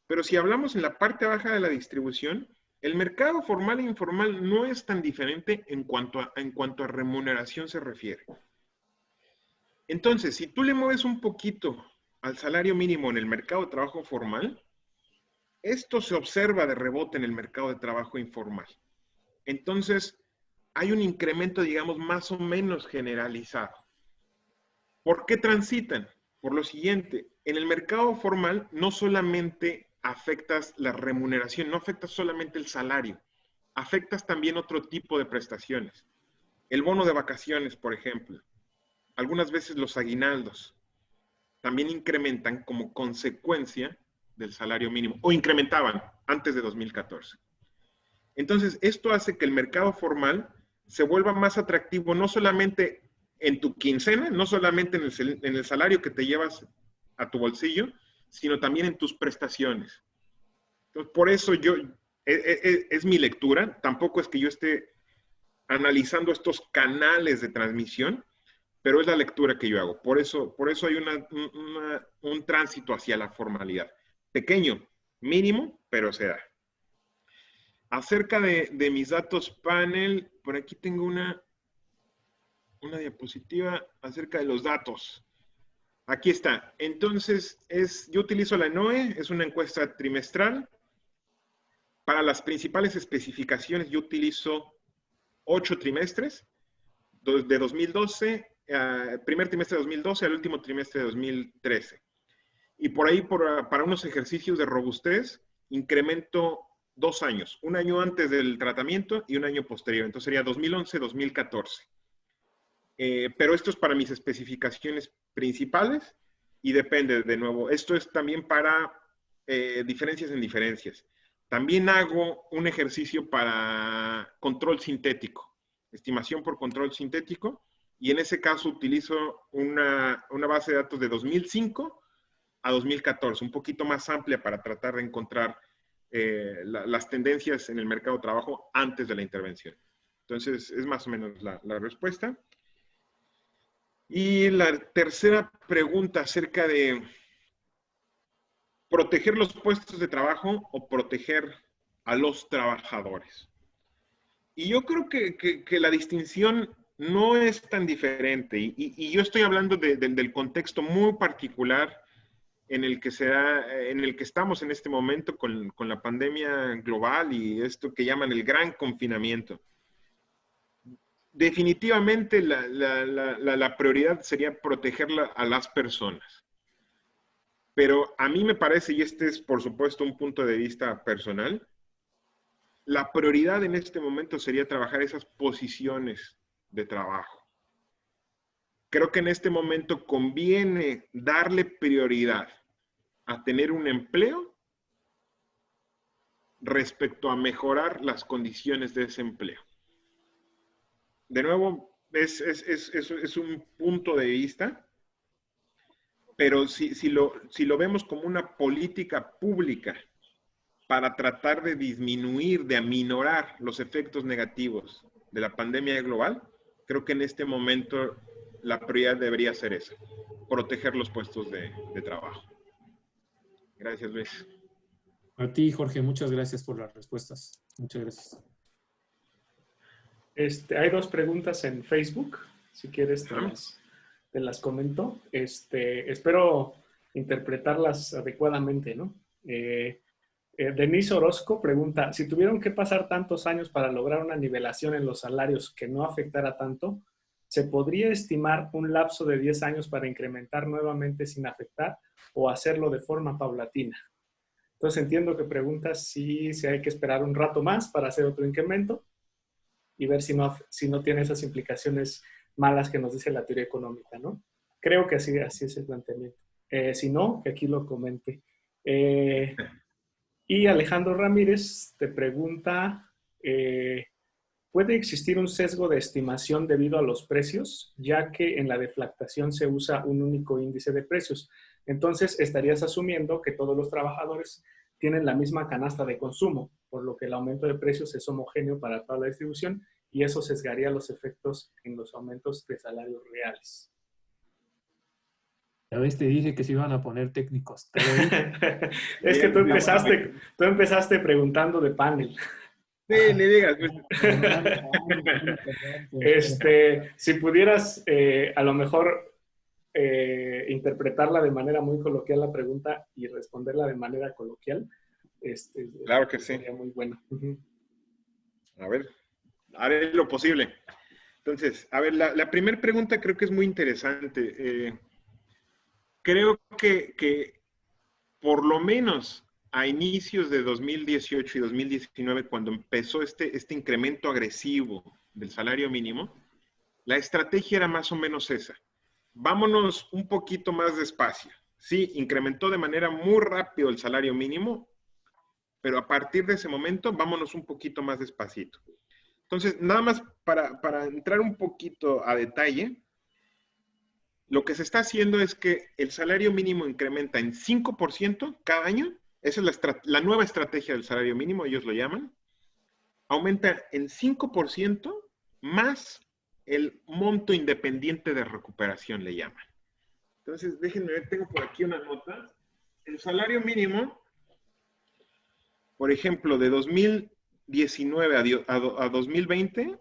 Pero si hablamos en la parte baja de la distribución, el mercado formal e informal no es tan diferente en cuanto a remuneración se refiere. Entonces, si tú le mueves un poquito al salario mínimo en el mercado de trabajo formal, esto se observa de rebote en el mercado de trabajo informal. Entonces, hay un incremento, digamos, más o menos generalizado. ¿Por qué transitan? Por lo siguiente, en el mercado formal no solamente afectas la remuneración, no afectas solamente el salario, afectas también otro tipo de prestaciones. El bono de vacaciones, por ejemplo. Algunas veces los aguinaldos también incrementan como consecuencia del salario mínimo, o incrementaban antes de 2014. Entonces, esto hace que el mercado formal se vuelva más atractivo, no solamente en tu quincena, no solamente en el salario que te llevas a tu bolsillo, sino también en tus prestaciones. Entonces, por eso es mi lectura, tampoco es que yo esté analizando estos canales de transmisión, pero es la lectura que yo hago. Por eso hay un tránsito hacia la formalidad. Pequeño, mínimo, pero se da. Acerca de mis datos panel, por aquí tengo una diapositiva acerca de los datos. Aquí está. Entonces, yo utilizo la ENOE, es una encuesta trimestral. Para las principales especificaciones, yo utilizo 8 trimestres, de 2012, primer trimestre de 2012 al último trimestre de 2013. Y por ahí, para unos ejercicios de robustez, incremento 2 años, un año antes del tratamiento y un año posterior. Entonces sería 2011-2014. Pero esto es para mis especificaciones principales y depende, de nuevo, esto es también para diferencias en diferencias. También hago un ejercicio para control sintético, estimación por control sintético, y en ese caso utilizo una base de datos de 2005 a 2014, un poquito más amplia para tratar de encontrar las tendencias en el mercado de trabajo antes de la intervención. Entonces, es más o menos la respuesta. Y la tercera pregunta acerca de proteger los puestos de trabajo o proteger a los trabajadores. Y yo creo que la distinción no es tan diferente. Y yo estoy hablando del contexto muy particular en el que estamos en este momento con la pandemia global y esto que llaman el gran confinamiento. Definitivamente la prioridad sería proteger a las personas. Pero a mí me parece, y este es por supuesto un punto de vista personal, la prioridad en este momento sería trabajar esas posiciones de trabajo. Creo que en este momento conviene darle prioridad a tener un empleo respecto a mejorar las condiciones de ese empleo. De nuevo, es un punto de vista, pero si lo vemos como una política pública para tratar de disminuir, de aminorar los efectos negativos de la pandemia global, creo que en este momento la prioridad debería ser esa, proteger los puestos de trabajo. Gracias, Luis. A ti, Jorge, muchas gracias por las respuestas. Muchas gracias. Hay 2 preguntas en Facebook, si quieres te las comento. Espero interpretarlas adecuadamente, ¿no? Denise Orozco pregunta, si tuvieron que pasar tantos años para lograr una nivelación en los salarios que no afectara tanto, ¿se podría estimar un lapso de 10 años para incrementar nuevamente sin afectar o hacerlo de forma paulatina? Entonces entiendo que preguntas si hay que esperar un rato más para hacer otro incremento y ver si no tiene esas implicaciones malas que nos dice la teoría económica, ¿no? Creo que así es el planteamiento. Si no, que aquí lo comente. Y Alejandro Ramírez te pregunta, ¿puede existir un sesgo de estimación debido a los precios, ya que en la deflactación se usa un único índice de precios? Entonces, estarías asumiendo que todos los trabajadores tienen la misma canasta de consumo, por lo que el aumento de precios es homogéneo para toda la distribución y eso sesgaría los efectos en los aumentos de salarios reales. Ya ves, te dije que se iban a poner técnicos. Es que tú empezaste preguntando de panel. Sí, ni digas. Si pudieras a lo mejor interpretarla de manera muy coloquial la pregunta y responderla de manera coloquial, claro que sí. Sería muy bueno. A ver, haré lo posible. Entonces, a ver, la primera pregunta creo que es muy interesante. Creo que por lo menos a inicios de 2018 y 2019, cuando empezó este incremento agresivo del salario mínimo, la estrategia era más o menos esa. Vámonos un poquito más despacio. Sí, incrementó de manera muy rápido el salario mínimo, pero a partir de ese momento, vámonos un poquito más despacito. Entonces, nada más para entrar un poquito a detalle, lo que se está haciendo es que el salario mínimo incrementa en 5% cada año. Esa es la nueva estrategia del salario mínimo, ellos lo llaman. Aumenta en 5% más el monto independiente de recuperación, le llaman. Entonces, déjenme ver, tengo por aquí una nota. El salario mínimo, por ejemplo, de 2019 a 2020,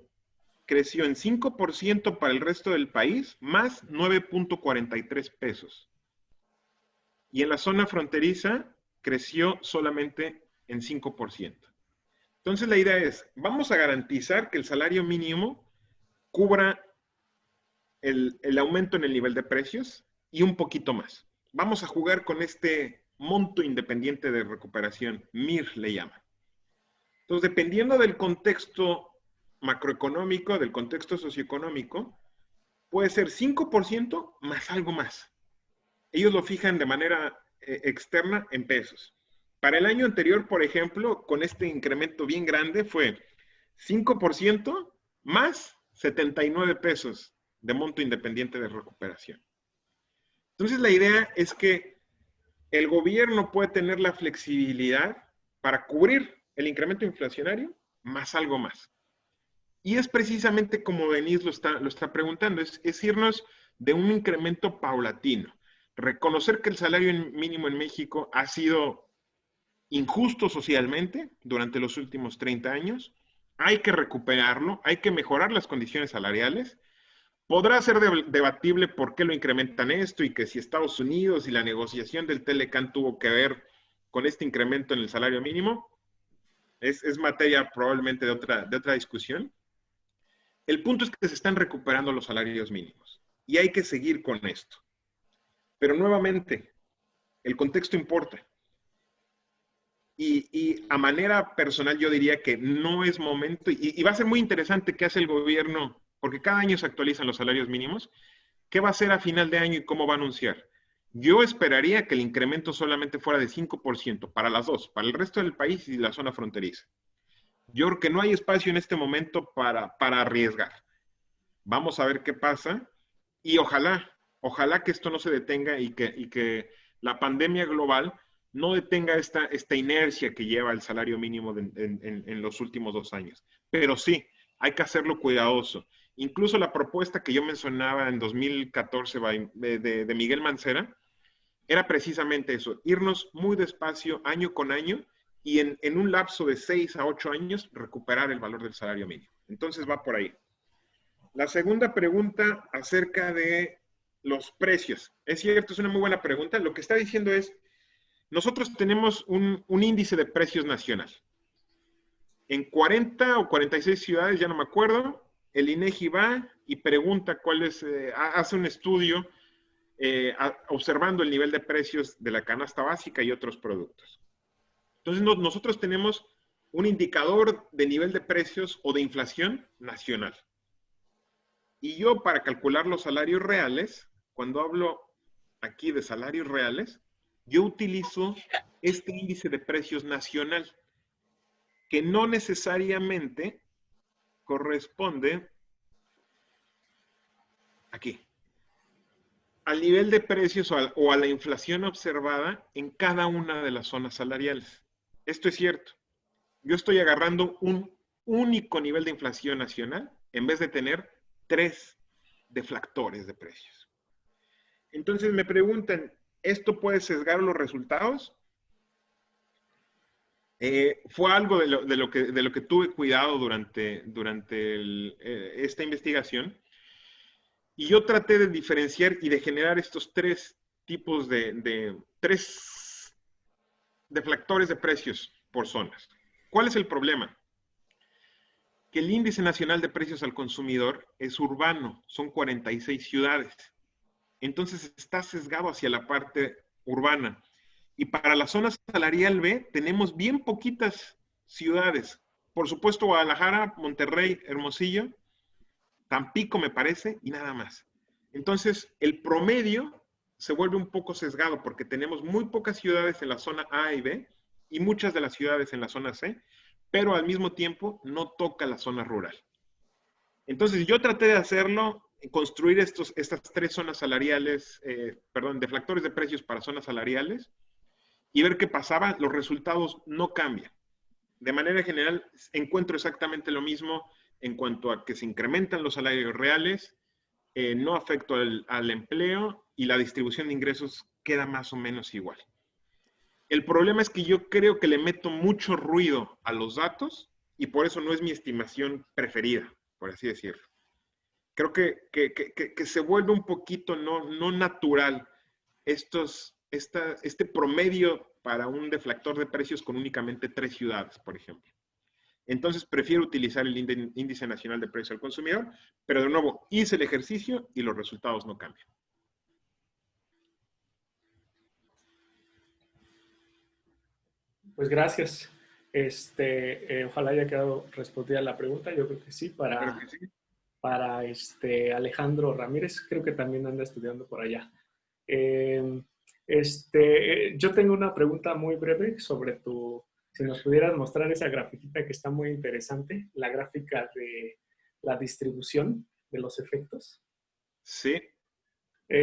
creció en 5% para el resto del país, más 9.43 pesos. Y en la zona fronteriza creció solamente en 5%. Entonces la idea es, vamos a garantizar que el salario mínimo cubra el aumento en el nivel de precios y un poquito más. Vamos a jugar con este monto independiente de recuperación, MIR le llama. Entonces, dependiendo del contexto macroeconómico, del contexto socioeconómico, puede ser 5% más algo más. Ellos lo fijan de manera externa en pesos. Para el año anterior, por ejemplo, con este incremento bien grande, fue 5% más 79 pesos de monto independiente de recuperación. Entonces, la idea es que el gobierno puede tener la flexibilidad para cubrir el incremento inflacionario más algo más. Y es precisamente como Denise lo está preguntando, es irnos de un incremento paulatino. Reconocer que el salario mínimo en México ha sido injusto socialmente durante los últimos 30 años. Hay que recuperarlo, hay que mejorar las condiciones salariales. Podrá ser debatible por qué lo incrementan esto y que si Estados Unidos y la negociación del Telecán tuvo que ver con este incremento en el salario mínimo. Es materia probablemente de otra discusión. El punto es que se están recuperando los salarios mínimos y hay que seguir con esto. Pero nuevamente, el contexto importa. Y a manera personal yo diría que no es momento, y va a ser muy interesante qué hace el gobierno, porque cada año se actualizan los salarios mínimos, qué va a hacer a final de año y cómo va a anunciar. Yo esperaría que el incremento solamente fuera de 5% para las dos, para el resto del país y la zona fronteriza. Yo creo que no hay espacio en este momento para arriesgar. Vamos a ver qué pasa y ojalá que esto no se detenga y que la pandemia global no detenga esta inercia que lleva el salario mínimo en los últimos 2 años. Pero sí, hay que hacerlo cuidadoso. Incluso la propuesta que yo mencionaba en 2014 de Miguel Mancera era precisamente eso, irnos muy despacio año con año y en un lapso de 6 a 8 años recuperar el valor del salario mínimo. Entonces va por ahí. La segunda pregunta acerca de los precios. Es cierto, es una muy buena pregunta. Lo que está diciendo es, nosotros tenemos un índice de precios nacional. En 40 o 46 ciudades, ya no me acuerdo, el INEGI va y pregunta hace un estudio observando el nivel de precios de la canasta básica y otros productos. Entonces, nosotros tenemos un indicador de nivel de precios o de inflación nacional. Y yo, para calcular los salarios reales, cuando hablo aquí de salarios reales, yo utilizo este índice de precios nacional, que no necesariamente corresponde aquí, al nivel de precios o a la inflación observada en cada una de las zonas salariales. Esto es cierto. Yo estoy agarrando un único nivel de inflación nacional en vez de tener 3 deflactores de precios. Entonces me preguntan, ¿esto puede sesgar los resultados? Fue algo de lo que tuve cuidado durante esta investigación. Y yo traté de diferenciar y de generar estos 3 tipos de 3 deflactores de precios por zonas. ¿Cuál es el problema? Que el índice nacional de precios al consumidor es urbano, son 46 ciudades. Entonces está sesgado hacia la parte urbana. Y para la zona salarial B tenemos bien poquitas ciudades. Por supuesto, Guadalajara, Monterrey, Hermosillo, Tampico me parece, y nada más. Entonces, el promedio se vuelve un poco sesgado porque tenemos muy pocas ciudades en la zona A y B y muchas de las ciudades en la zona C, pero al mismo tiempo no toca la zona rural. Entonces, yo traté de hacerlo, construir estas 3 zonas salariales, deflactores de precios para zonas salariales y ver qué pasaba. Los resultados no cambian. De manera general, encuentro exactamente lo mismo en cuanto a que se incrementan los salarios reales, no afecta al empleo y la distribución de ingresos queda más o menos igual. El problema es que yo creo que le meto mucho ruido a los datos y por eso no es mi estimación preferida, por así decirlo. Creo que se vuelve un poquito no natural este promedio para un deflactor de precios con únicamente 3 ciudades, por ejemplo. Entonces prefiero utilizar el índice nacional de precios al consumidor, pero de nuevo hice el ejercicio y los resultados no cambian. Pues gracias. Ojalá haya quedado respondida la pregunta. Yo creo que sí. Creo que sí. Para Alejandro Ramírez, creo que también anda estudiando por allá. Eh, yo tengo una pregunta muy breve sobre si nos pudieras mostrar esa grafiquita que está muy interesante, la gráfica de la distribución de los efectos. Sí.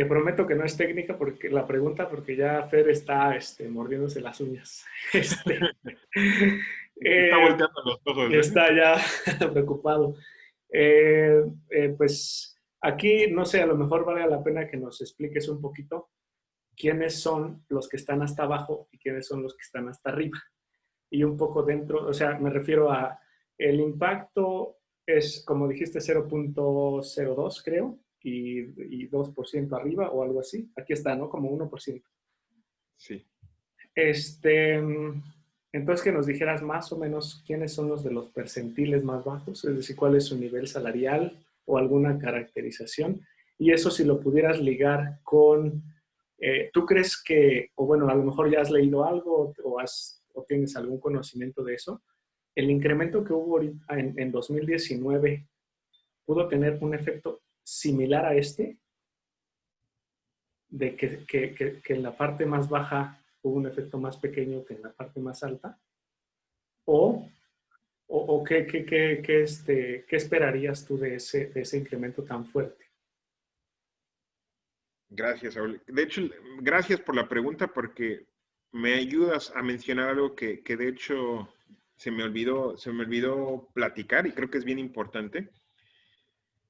Prometo que no es técnica porque la pregunta, porque ya Fer está mordiéndose las uñas. Está volteando los ojos, ¿eh? Está ya preocupado. Pues aquí, no sé, a lo mejor vale la pena que nos expliques un poquito quiénes son los que están hasta abajo y quiénes son los que están hasta arriba. Y un poco dentro, o sea, me refiero a el impacto es, como dijiste, 0.02, creo, y 2% arriba o algo así. Aquí está, ¿no? Como 1%. Sí. Entonces, que nos dijeras más o menos quiénes son los de los percentiles más bajos, es decir, cuál es su nivel salarial o alguna caracterización. Y eso si lo pudieras ligar con, ¿tú crees que, o bueno, a lo mejor ya has leído algo o tienes algún conocimiento de eso? El incremento que hubo en 2019 pudo tener un efecto similar a de que en la parte más baja hubo un efecto más pequeño que en la parte más alta, o qué esperarías tú de ese incremento tan fuerte. Gracias, Saúl. De hecho, gracias por la pregunta porque me ayudas a mencionar algo que de hecho se me olvidó platicar y creo que es bien importante.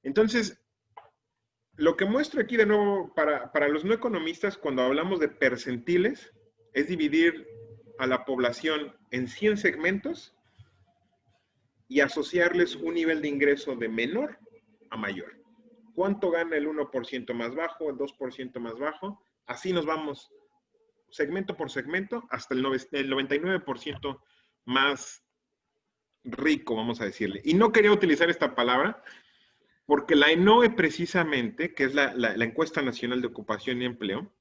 Entonces, lo que muestro aquí de nuevo para los no economistas cuando hablamos de percentiles es dividir a la población en 100 segmentos y asociarles un nivel de ingreso de menor a mayor. ¿Cuánto gana el 1% más bajo, el 2% más bajo? Así nos vamos segmento por segmento hasta el 99% más rico, vamos a decirle. Y no quería utilizar esta palabra porque la ENOE precisamente, que es la Encuesta Nacional de Ocupación y Empleo,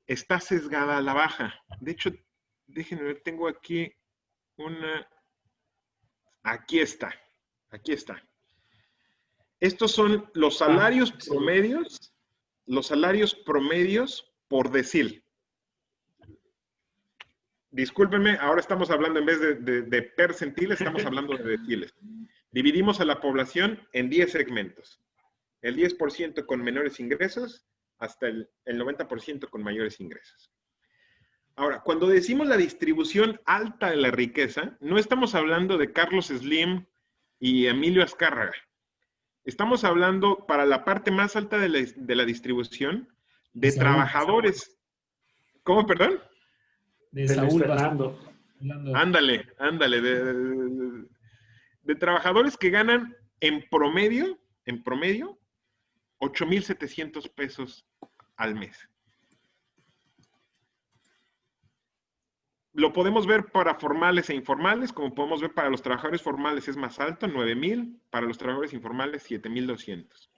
está sesgada a la baja. De hecho, déjenme ver, tengo aquí una... Aquí está. Aquí está. Estos son los salarios promedios por decil. Discúlpenme, ahora estamos hablando en vez de percentiles, estamos hablando de deciles. Dividimos a la población en 10 segmentos. El 10% con menores ingresos hasta el 90% con mayores ingresos. Ahora, cuando decimos la distribución alta de la riqueza, no estamos hablando de Carlos Slim y Emilio Azcárraga. Estamos hablando para la parte más alta de la distribución de Saúl. Trabajadores. ¿Cómo, perdón? De Saúl Fernando. Ándale, de trabajadores que ganan en promedio, 8,700 pesos al mes. Lo podemos ver para formales e informales, como podemos ver para los trabajadores formales es más alto, 9,000, para los trabajadores informales 7,200.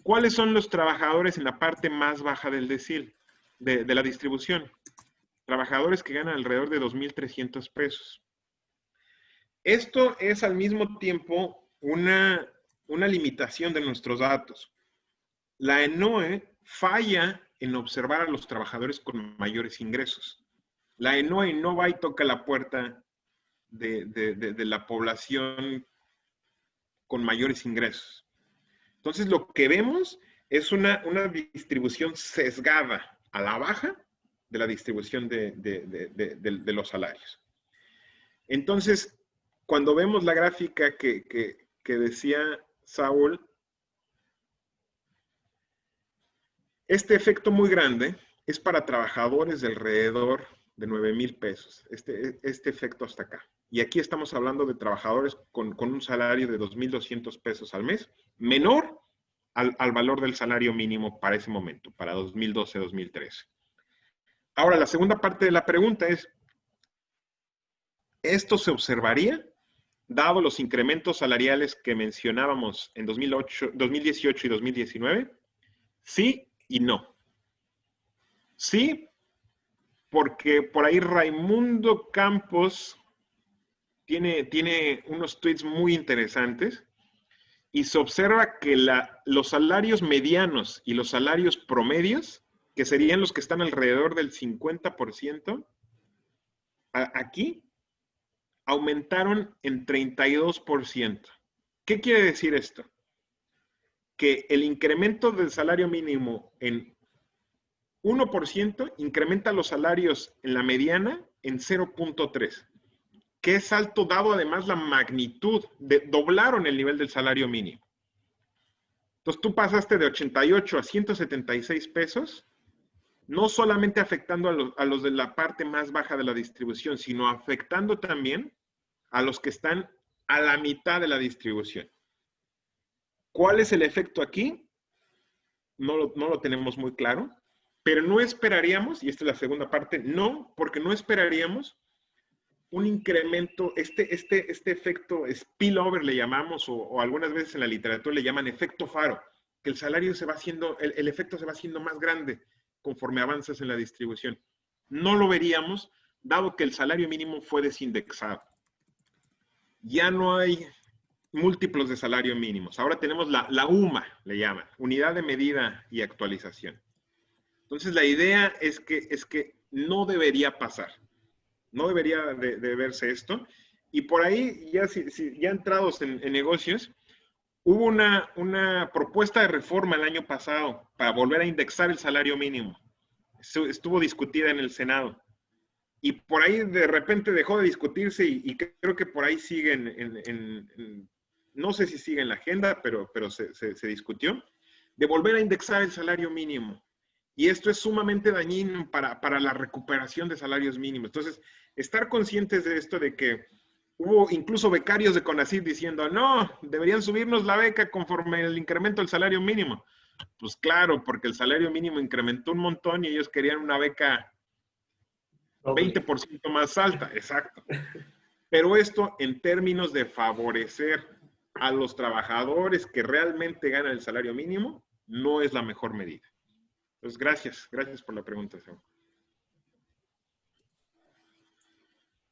¿Cuáles son los trabajadores en la parte más baja del decil, de la distribución? Trabajadores que ganan alrededor de 2,300 pesos. Esto es al mismo tiempo una limitación de nuestros datos. La ENOE falla en observar a los trabajadores con mayores ingresos. La ENOE no va y toca la puerta de la población con mayores ingresos. Entonces, lo que vemos es una distribución sesgada a la baja de la distribución de los salarios. Entonces, cuando vemos la gráfica que decía Saúl, este efecto muy grande es para trabajadores de alrededor de 9,000 pesos, este efecto hasta acá. Y aquí estamos hablando de trabajadores con un salario de 2,200 pesos al mes, menor al valor del salario mínimo para ese momento, para 2012-2013. Ahora, la segunda parte de la pregunta es, ¿esto se observaría dado los incrementos salariales que mencionábamos en 2018 y 2019? Sí y no. Sí, porque por ahí Raimundo Campos tiene unos tweets muy interesantes y se observa que los salarios medianos y los salarios promedios, que serían los que están alrededor del 50%, aquí aumentaron en 32%. ¿Qué quiere decir esto? Que el incremento del salario mínimo en 1% incrementa los salarios en la mediana en 0.3, que es alto dado además la magnitud, doblaron el nivel del salario mínimo. Entonces tú pasaste de 88 a 176 pesos, no solamente afectando a los de la parte más baja de la distribución, sino afectando también a los que están a la mitad de la distribución. ¿Cuál es el efecto aquí? No lo tenemos muy claro, pero no esperaríamos, y esta es la segunda parte, no, porque no esperaríamos un incremento, este efecto spillover le llamamos, o algunas veces en la literatura le llaman efecto faro, que el salario se va haciendo, el efecto se va haciendo más grande conforme avanzas en la distribución. No lo veríamos, dado que el salario mínimo fue desindexado. Ya no hay múltiplos de salario mínimos. Ahora tenemos la UMA, le llaman, Unidad de Medida y Actualización. Entonces, la idea es que no debería pasar. No debería de verse esto. Y por ahí, ya entrados en negocios, hubo una propuesta de reforma el año pasado para volver a indexar el salario mínimo. Estuvo discutida en el Senado. Y por ahí de repente dejó de discutirse y creo que por ahí siguen no sé si sigue en la agenda, pero se discutió, de volver a indexar el salario mínimo. Y esto es sumamente dañino para la recuperación de salarios mínimos. Entonces, estar conscientes de esto, de que hubo incluso becarios de CONACYT diciendo, no, deberían subirnos la beca conforme el incremento del salario mínimo. Pues claro, porque el salario mínimo incrementó un montón y ellos querían una beca 20% más alta, exacto. Pero esto en términos de favorecer a los trabajadores que realmente ganan el salario mínimo, no es la mejor medida. Entonces, gracias por la pregunta, Saúl.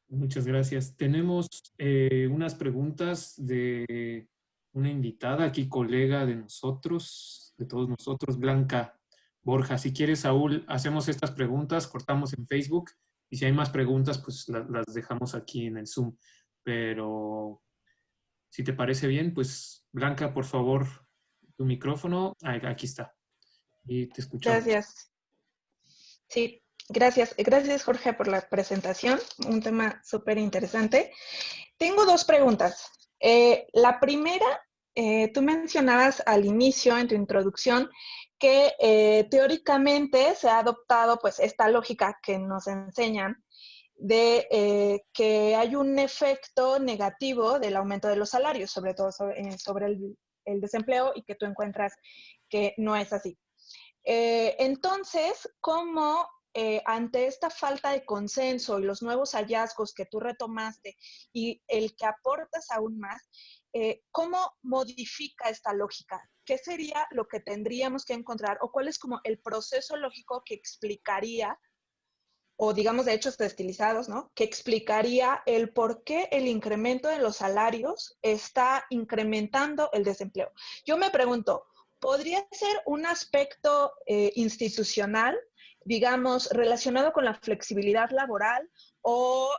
Muchas gracias. Tenemos unas preguntas de una invitada aquí, colega de nosotros, de todos nosotros, Blanca Borja. Si quieres, Saúl, hacemos estas preguntas, cortamos en Facebook y si hay más preguntas, pues las dejamos aquí en el Zoom. Pero si te parece bien, pues Blanca, por favor, tu micrófono. Aquí está. Y te escuchamos. Gracias. Sí, gracias. Gracias, Jorge, por la presentación. Un tema súper interesante. Tengo dos preguntas. La primera, tú mencionabas al inicio, en tu introducción, que teóricamente se ha adoptado pues esta lógica que nos enseñan de que hay un efecto negativo del aumento de los salarios, sobre todo sobre el desempleo, y que tú encuentras que no es así. Entonces, ¿cómo ante esta falta de consenso y los nuevos hallazgos que tú retomaste y el que aportas aún más, cómo modifica esta lógica? ¿Qué sería lo que tendríamos que encontrar o cuál es como el proceso lógico que explicaría, o digamos de hechos estilizados, ¿no? Que explicaría el por qué el incremento de los salarios está incrementando el desempleo? Yo me pregunto, ¿podría ser un aspecto institucional, digamos, relacionado con la flexibilidad laboral o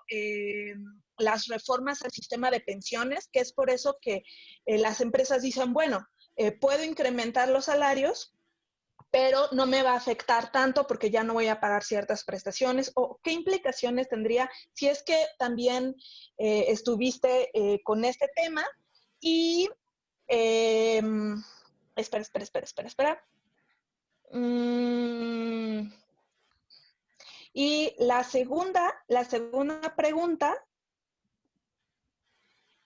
las reformas al sistema de pensiones, que es por eso que las empresas dicen, bueno, puedo incrementar los salarios, pero no me va a afectar tanto porque ya no voy a pagar ciertas prestaciones? ¿O qué implicaciones tendría si es que también estuviste con este tema? Y espera. Y la segunda pregunta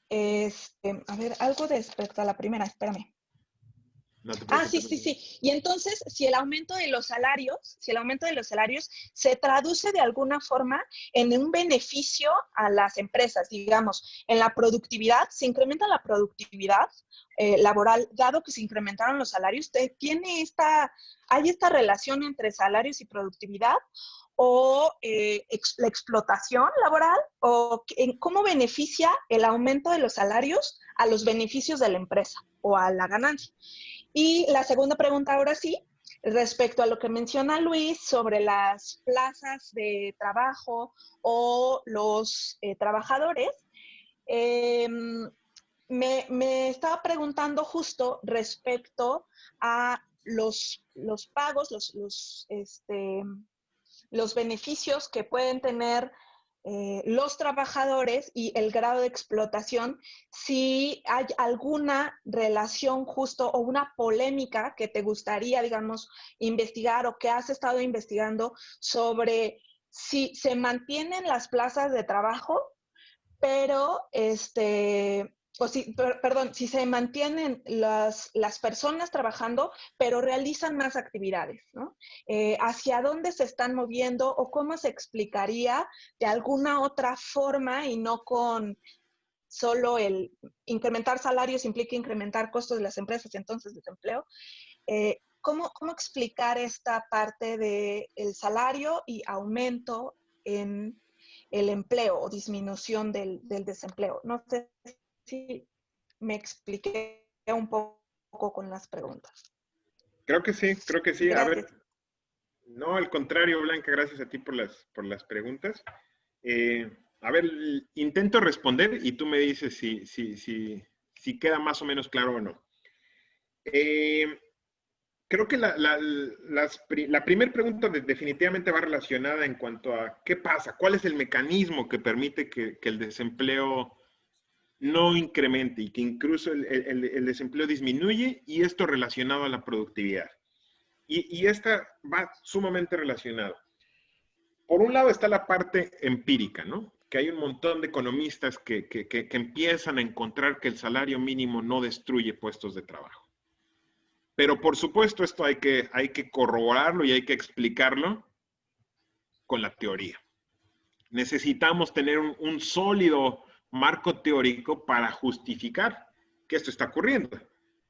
es, a ver, algo respecto a la primera, espérame. No te Ah, sí, preocupes. sí, sí. Y entonces, si el aumento de los salarios, se traduce de alguna forma en un beneficio a las empresas, digamos, en la productividad, se incrementa la productividad laboral, dado que se incrementaron los salarios, ¿hay esta relación entre salarios y productividad? ¿O la explotación laboral? ¿O cómo beneficia el aumento de los salarios a los beneficios de la empresa o a la ganancia? Y la segunda pregunta ahora sí, respecto a lo que menciona Luis sobre las plazas de trabajo o los trabajadores, eh, me estaba preguntando justo respecto a los pagos, los beneficios que pueden tener los trabajadores y el grado de explotación, si hay alguna relación justo o una polémica que te gustaría, digamos, investigar o que has estado investigando sobre si se mantienen las plazas de trabajo, pero perdón, si se mantienen las personas trabajando, pero realizan más actividades, ¿no? ¿Hacia dónde se están moviendo o cómo se explicaría de alguna otra forma y no con solo el incrementar salarios implica incrementar costos de las empresas, entonces desempleo? ¿Cómo explicar esta parte del salario y aumento en el empleo o disminución del desempleo? No sé si me expliqué un poco con las preguntas. Creo que sí, creo que sí. A ver, Gracias. no, al contrario, Blanca, gracias a ti por las preguntas. A ver, intento responder y tú me dices si queda más o menos claro o no. Eh, Creo que la primera pregunta definitivamente va relacionada en cuanto a qué pasa, cuál es el mecanismo que permite que el desempleo no incremente y que incluso el desempleo disminuye, y esto relacionado a la productividad. Y esta va sumamente relacionado. Por un lado está la parte empírica, ¿no? Que hay un montón de economistas que empiezan a encontrar que el salario mínimo no destruye puestos de trabajo. Pero por supuesto esto hay que corroborarlo y hay que explicarlo con la teoría. Necesitamos tener un sólido marco teórico para justificar que esto está ocurriendo.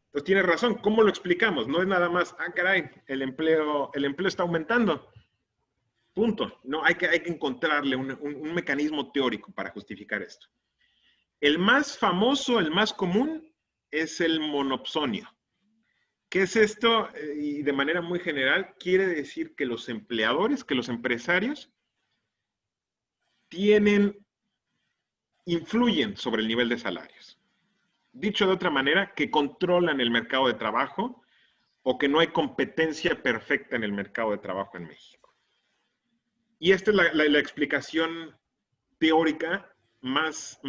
Entonces tienes razón, ¿cómo lo explicamos? No es nada más, caray, el empleo está aumentando. Punto. No, hay que encontrarle un mecanismo teórico para justificar esto. El más famoso, el más común, es el monopsonio. ¿Qué es esto? Y de manera muy general, quiere decir que los empleadores, que los empresarios, influyen sobre el nivel de salarios. Dicho de otra manera, que controlan el mercado de trabajo o que no hay competencia perfecta en el mercado de trabajo en México. Y esta es la explicación teórica más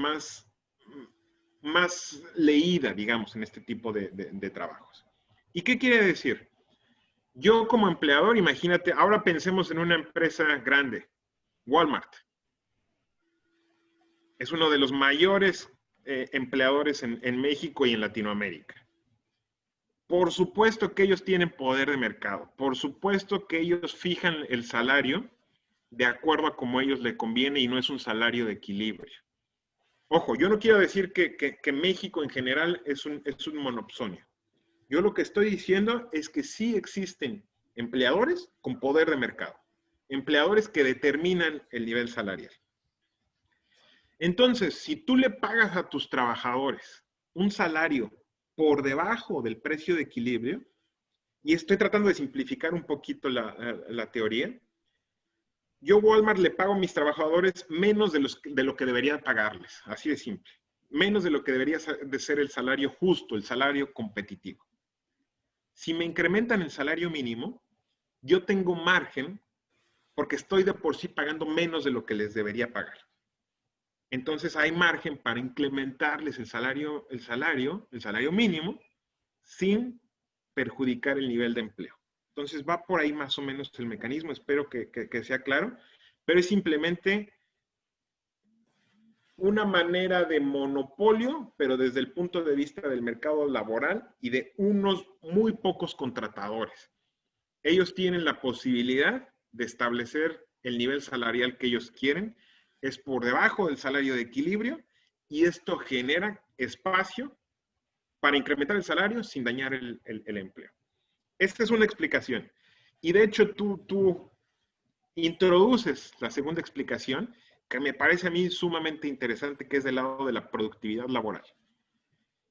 leída, digamos, en este tipo de trabajos. ¿Y qué quiere decir? Yo como empleador, imagínate, ahora pensemos en una empresa grande, Walmart. Es uno de los mayores empleadores en México y en Latinoamérica. Por supuesto que ellos tienen poder de mercado. Por supuesto que ellos fijan el salario de acuerdo a como a ellos les conviene y no es un salario de equilibrio. Ojo, yo no quiero decir que México en general es un monopsonio. Yo lo que estoy diciendo es que sí existen empleadores con poder de mercado, empleadores que determinan el nivel salarial. Entonces, si tú le pagas a tus trabajadores un salario por debajo del precio de equilibrio, y estoy tratando de simplificar un poquito la teoría, yo Walmart le pago a mis trabajadores menos de lo que debería pagarles, así de simple, menos de lo que debería de ser el salario justo, el salario competitivo. Si me incrementan el salario mínimo, yo tengo margen porque estoy de por sí pagando menos de lo que les debería pagar. Entonces hay margen para incrementarles el salario mínimo sin perjudicar el nivel de empleo. Entonces va por ahí más o menos el mecanismo, espero que sea claro, pero es simplemente una manera de monopolio, pero desde el punto de vista del mercado laboral y de unos muy pocos contratadores. Ellos tienen la posibilidad de establecer el nivel salarial que ellos quieren, es por debajo del salario de equilibrio, y esto genera espacio para incrementar el salario sin dañar el empleo. Esta es una explicación. Y de hecho tú introduces la segunda explicación, que me parece a mí sumamente interesante, que es del lado de la productividad laboral.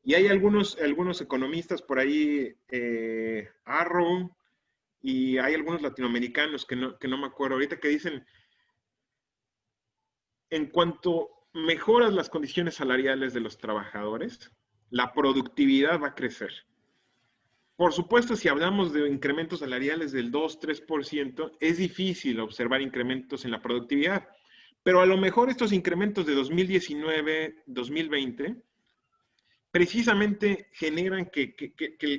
Y hay algunos economistas por ahí, Arrow, y hay algunos latinoamericanos que no me acuerdo ahorita, que dicen, en cuanto mejoras las condiciones salariales de los trabajadores, la productividad va a crecer. Por supuesto, si hablamos de incrementos salariales del 2-3%, es difícil observar incrementos en la productividad. Pero a lo mejor estos incrementos de 2019-2020 precisamente generan que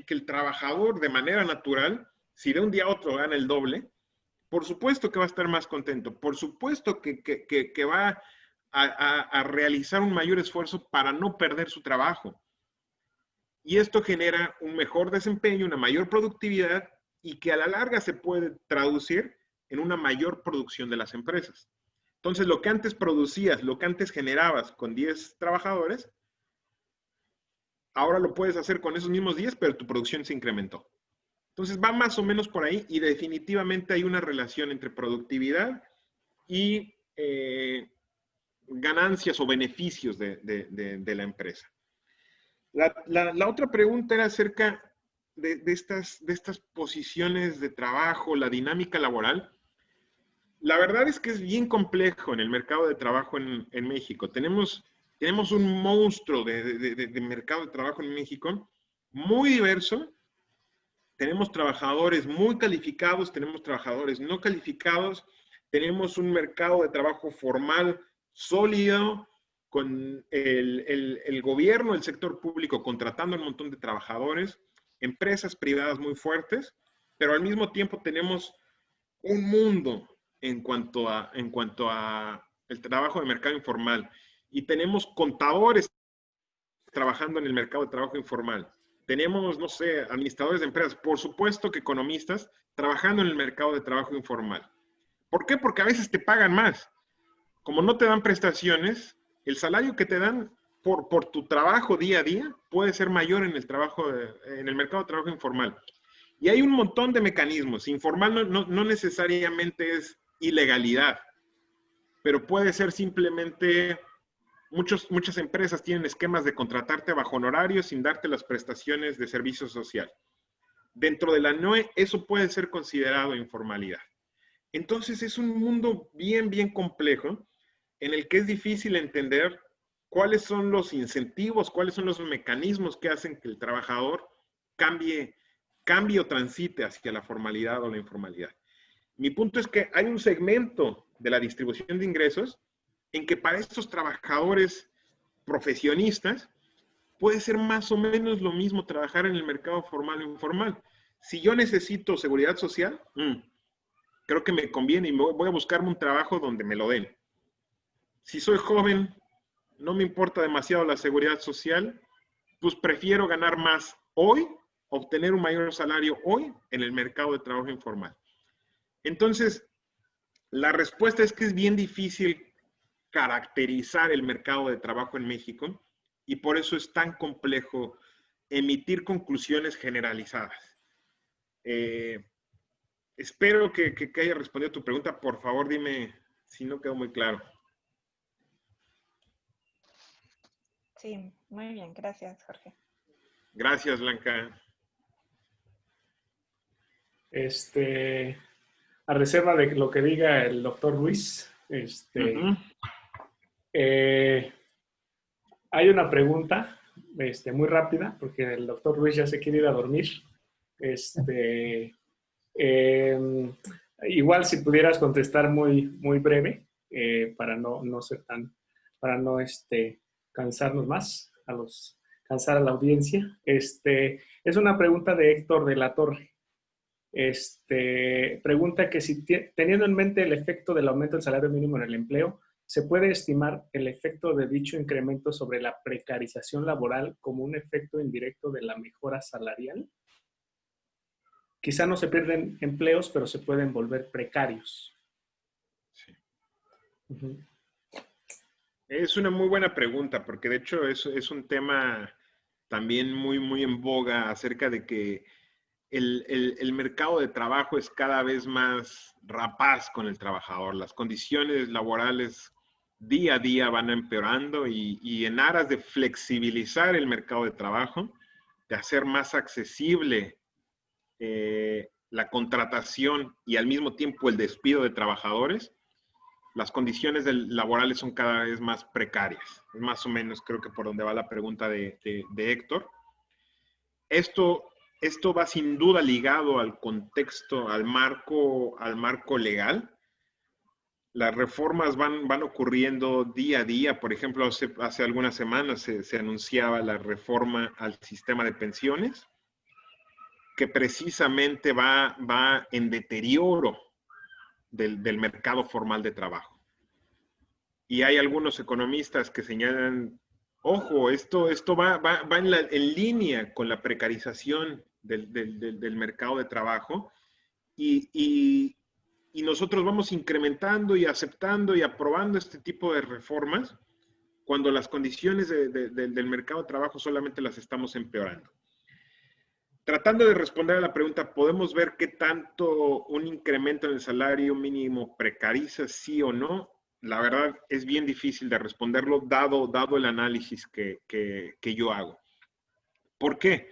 el trabajador de manera natural, si de un día a otro gana el doble, por supuesto que va a estar más contento, por supuesto que va a realizar un mayor esfuerzo para no perder su trabajo. Y esto genera un mejor desempeño, una mayor productividad y que a la larga se puede traducir en una mayor producción de las empresas. Entonces, lo que antes producías, lo que antes generabas con 10 trabajadores, ahora lo puedes hacer con esos mismos 10, pero tu producción se incrementó. Entonces, va más o menos por ahí y definitivamente hay una relación entre productividad y ganancias o beneficios de la empresa. La otra pregunta era acerca de estas posiciones de trabajo, la dinámica laboral. La verdad es que es bien complejo en el mercado de trabajo en México. Tenemos un monstruo de mercado de trabajo en México muy diverso. Tenemos trabajadores muy calificados, tenemos trabajadores no calificados, tenemos un mercado de trabajo formal sólido, con el gobierno, el sector público contratando un montón de trabajadores, empresas privadas muy fuertes, pero al mismo tiempo tenemos un mundo en cuanto a el trabajo de mercado informal. Y tenemos contadores trabajando en el mercado de trabajo informal. Tenemos, no sé, administradores de empresas, por supuesto que economistas, trabajando en el mercado de trabajo informal. ¿Por qué? Porque a veces te pagan más. Como no te dan prestaciones, el salario que te dan por tu trabajo día a día puede ser mayor en el mercado de trabajo informal. Y hay un montón de mecanismos. Informal no necesariamente es ilegalidad, pero puede ser simplemente, muchas empresas tienen esquemas de contratarte bajo honorario sin darte las prestaciones de servicio social. Dentro de la NOE, eso puede ser considerado informalidad. Entonces es un mundo bien complejo en el que es difícil entender cuáles son los incentivos, cuáles son los mecanismos que hacen que el trabajador cambie o transite hacia la formalidad o la informalidad. Mi punto es que hay un segmento de la distribución de ingresos en que para estos trabajadores profesionistas puede ser más o menos lo mismo trabajar en el mercado formal o informal. Si yo necesito seguridad social, creo que me conviene y voy a buscarme un trabajo donde me lo den. Si soy joven, no me importa demasiado la seguridad social, pues prefiero ganar más hoy, obtener un mayor salario hoy en el mercado de trabajo informal. Entonces, la respuesta es que es bien difícil caracterizar el mercado de trabajo en México y por eso es tan complejo emitir conclusiones generalizadas. Espero que haya respondido a tu pregunta. Por favor, dime si no quedó muy claro. Sí, muy bien. Gracias, Jorge. Gracias, Blanca. A reserva de lo que diga el doctor Ruiz, hay una pregunta muy rápida, porque el doctor Ruiz ya se quiere ir a dormir. Igual si pudieras contestar muy breve, para no ser para no cansarnos más, cansar a la audiencia. Es una pregunta de Héctor de la Torre. Pregunta que si teniendo en mente el efecto del aumento del salario mínimo en el empleo, ¿Se puede estimar el efecto de dicho incremento sobre la precarización laboral como un efecto indirecto de la mejora salarial? Quizá no se pierden empleos, pero se pueden volver precarios. Sí. Uh-huh. Es una muy buena pregunta, porque de hecho es un tema también muy en boga acerca de que el mercado de trabajo es cada vez más rapaz con el trabajador. Las condiciones laborales día a día van empeorando y en aras de flexibilizar el mercado de trabajo, de hacer más accesible la contratación y al mismo tiempo el despido de trabajadores, las condiciones laborales son cada vez más precarias. Es más o menos creo que por donde va la pregunta de Héctor. Esto va sin duda ligado al contexto, al marco legal. Las reformas van ocurriendo día a día. Por ejemplo, hace algunas semanas se anunciaba la reforma al sistema de pensiones, que precisamente va en deterioro del mercado formal de trabajo. Y hay algunos economistas que señalan, ojo, esto va en línea con la precarización del mercado de trabajo y nosotros vamos incrementando y aceptando y aprobando este tipo de reformas cuando las condiciones del mercado de trabajo solamente las estamos empeorando. Tratando de responder a la pregunta, ¿podemos ver qué tanto un incremento en el salario mínimo precariza, sí o no? La verdad es bien difícil de responderlo dado el análisis que yo hago. ¿Por qué?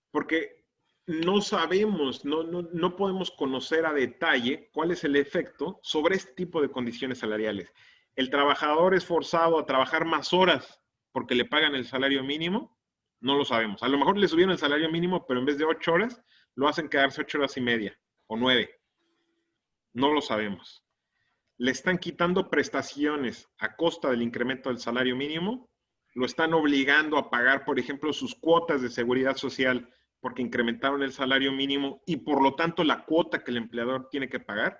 Porque no sabemos, no podemos conocer a detalle cuál es el efecto sobre este tipo de condiciones salariales. ¿El trabajador es forzado a trabajar más horas porque le pagan el salario mínimo? No lo sabemos. A lo mejor le subieron el salario mínimo, pero en vez de 8 horas, lo hacen quedarse 8 horas y media o 9. No lo sabemos. Le están quitando prestaciones a costa del incremento del salario mínimo, lo están obligando a pagar, por ejemplo, sus cuotas de seguridad social porque incrementaron el salario mínimo y por lo tanto la cuota que el empleador tiene que pagar,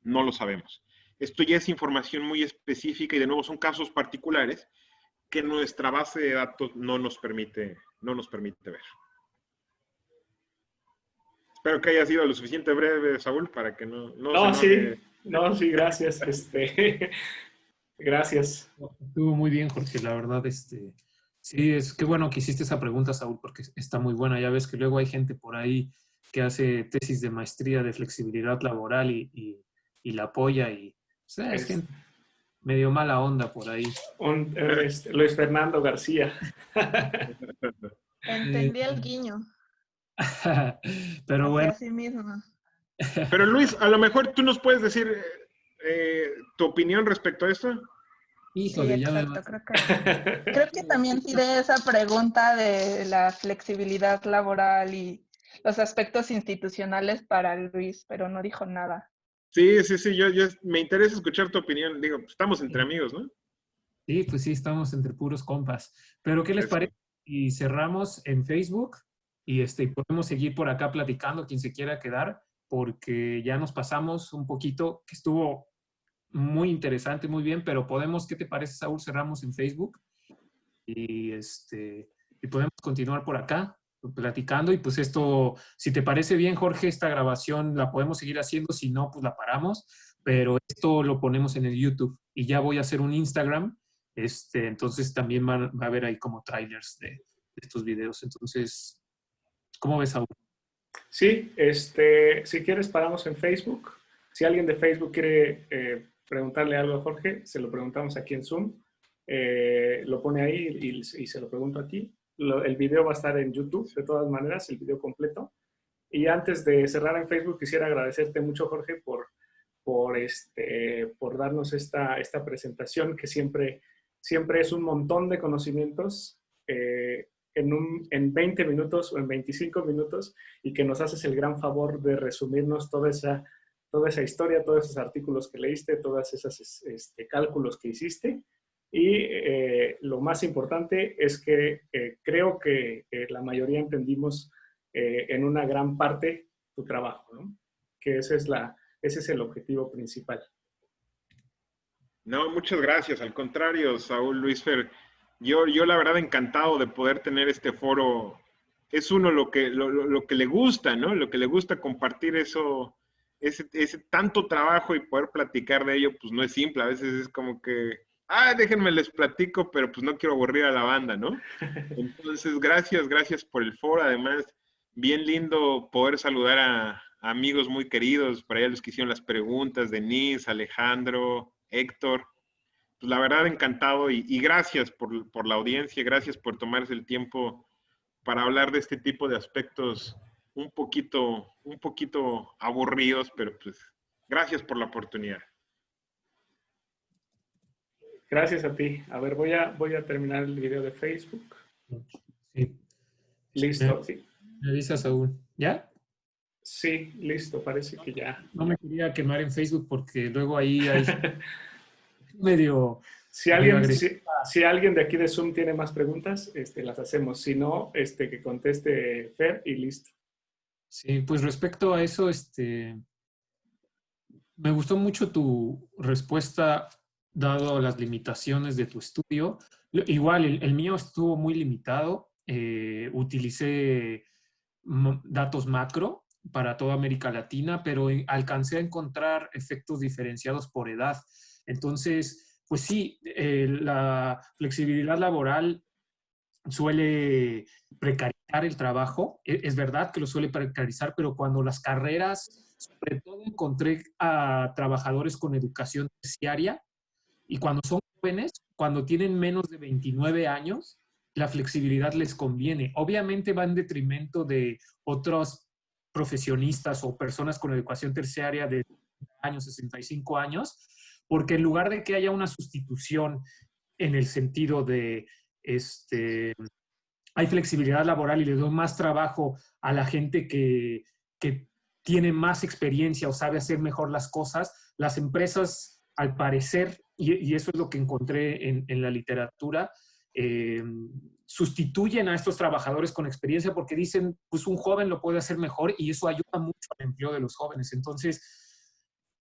no lo sabemos. Esto ya es información muy específica y de nuevo son casos particulares que nuestra base de datos no nos permite ver. Espero que haya sido lo suficiente breve, Saúl, para que no sí, gracias. Gracias. Estuvo muy bien, Jorge, la verdad, sí, es que bueno que hiciste esa pregunta, Saúl, porque está muy buena. Ya ves que luego hay gente por ahí que hace tesis de maestría de flexibilidad laboral y la apoya y, o sea, es gente medio mala onda por ahí. Luis Fernando García. Entendí el guiño. Pero bueno. Así mismo. Pero Luis, a lo mejor tú nos puedes decir tu opinión respecto a esto. Híjole, sí, exacto. Creo que también tiré esa pregunta de la flexibilidad laboral y los aspectos institucionales para Luis, pero no dijo nada. Sí, yo me interesa escuchar tu opinión. Digo, estamos entre amigos, ¿no? Sí, pues sí, estamos entre puros compas. Pero ¿qué les parece si cerramos en Facebook y podemos seguir por acá platicando, quien se quiera quedar, porque ya nos pasamos un poquito, que estuvo muy interesante, muy bien, pero podemos, ¿qué te parece, Saúl? Cerramos en Facebook y, y podemos continuar por acá platicando y pues esto, si te parece bien, Jorge, esta grabación la podemos seguir haciendo, si no, pues la paramos, pero esto lo ponemos en el YouTube y ya voy a hacer un Instagram, entonces también va a haber ahí como trailers de estos videos, entonces, ¿cómo ves, Saúl? Sí, si quieres paramos en Facebook. Si alguien de Facebook quiere preguntarle algo a Jorge, se lo preguntamos aquí en Zoom. Lo pone ahí y se lo pregunto aquí. El video va a estar en YouTube, de todas maneras, el video completo. Y antes de cerrar en Facebook, quisiera agradecerte mucho, Jorge, por darnos esta presentación, que siempre es un montón de conocimientos en 20 minutos o en 25 minutos, y que nos haces el gran favor de resumirnos toda esa historia, todos esos artículos que leíste, todos esos cálculos que hiciste. Y lo más importante es que creo que la mayoría entendimos en una gran parte tu trabajo, ¿no? Que ese es el objetivo principal. No, muchas gracias. Al contrario, Saúl, Luis Fer, yo la verdad encantado de poder tener este foro. Es uno lo que le gusta, ¿no? Lo que le gusta compartir eso, ese tanto trabajo y poder platicar de ello, pues no es simple. A veces es como que, déjenme les platico, pero pues no quiero aburrir a la banda, ¿no? Entonces, gracias por el foro. Además, bien lindo poder saludar a amigos muy queridos, por allá los que hicieron las preguntas, Denise, Alejandro, Héctor. Pues la verdad, encantado y gracias por la audiencia, gracias por tomarse el tiempo para hablar de este tipo de aspectos un poquito aburridos, pero pues gracias por la oportunidad. Gracias a ti. A ver, voy a terminar el video de Facebook. Sí. Listo, sí. Me avisas aún. ¿Ya? Sí, listo, parece que ya. No me quería quemar en Facebook porque luego ahí hay medio Si alguien de aquí de Zoom tiene más preguntas, las hacemos. Si no, que conteste Fer y listo. Sí, pues respecto a eso, me gustó mucho tu respuesta dado las limitaciones de tu estudio. Igual, el mío estuvo muy limitado. Utilicé datos macro para toda América Latina, pero alcancé a encontrar efectos diferenciados por edad. Entonces, pues sí, la flexibilidad laboral suele precarizar el trabajo. Es verdad que lo suele precarizar, pero cuando las carreras, sobre todo encontré a trabajadores con educación terciaria y cuando son jóvenes, cuando tienen menos de 29 años, la flexibilidad les conviene. Obviamente va en detrimento de otros profesionistas o personas con educación terciaria de años, 65 años, porque en lugar de que haya una sustitución en el sentido de hay flexibilidad laboral y le doy más trabajo a la gente que tiene más experiencia o sabe hacer mejor las cosas, las empresas, al parecer, y eso es lo que encontré en la literatura, sustituyen a estos trabajadores con experiencia porque dicen, pues un joven lo puede hacer mejor y eso ayuda mucho al empleo de los jóvenes. Entonces,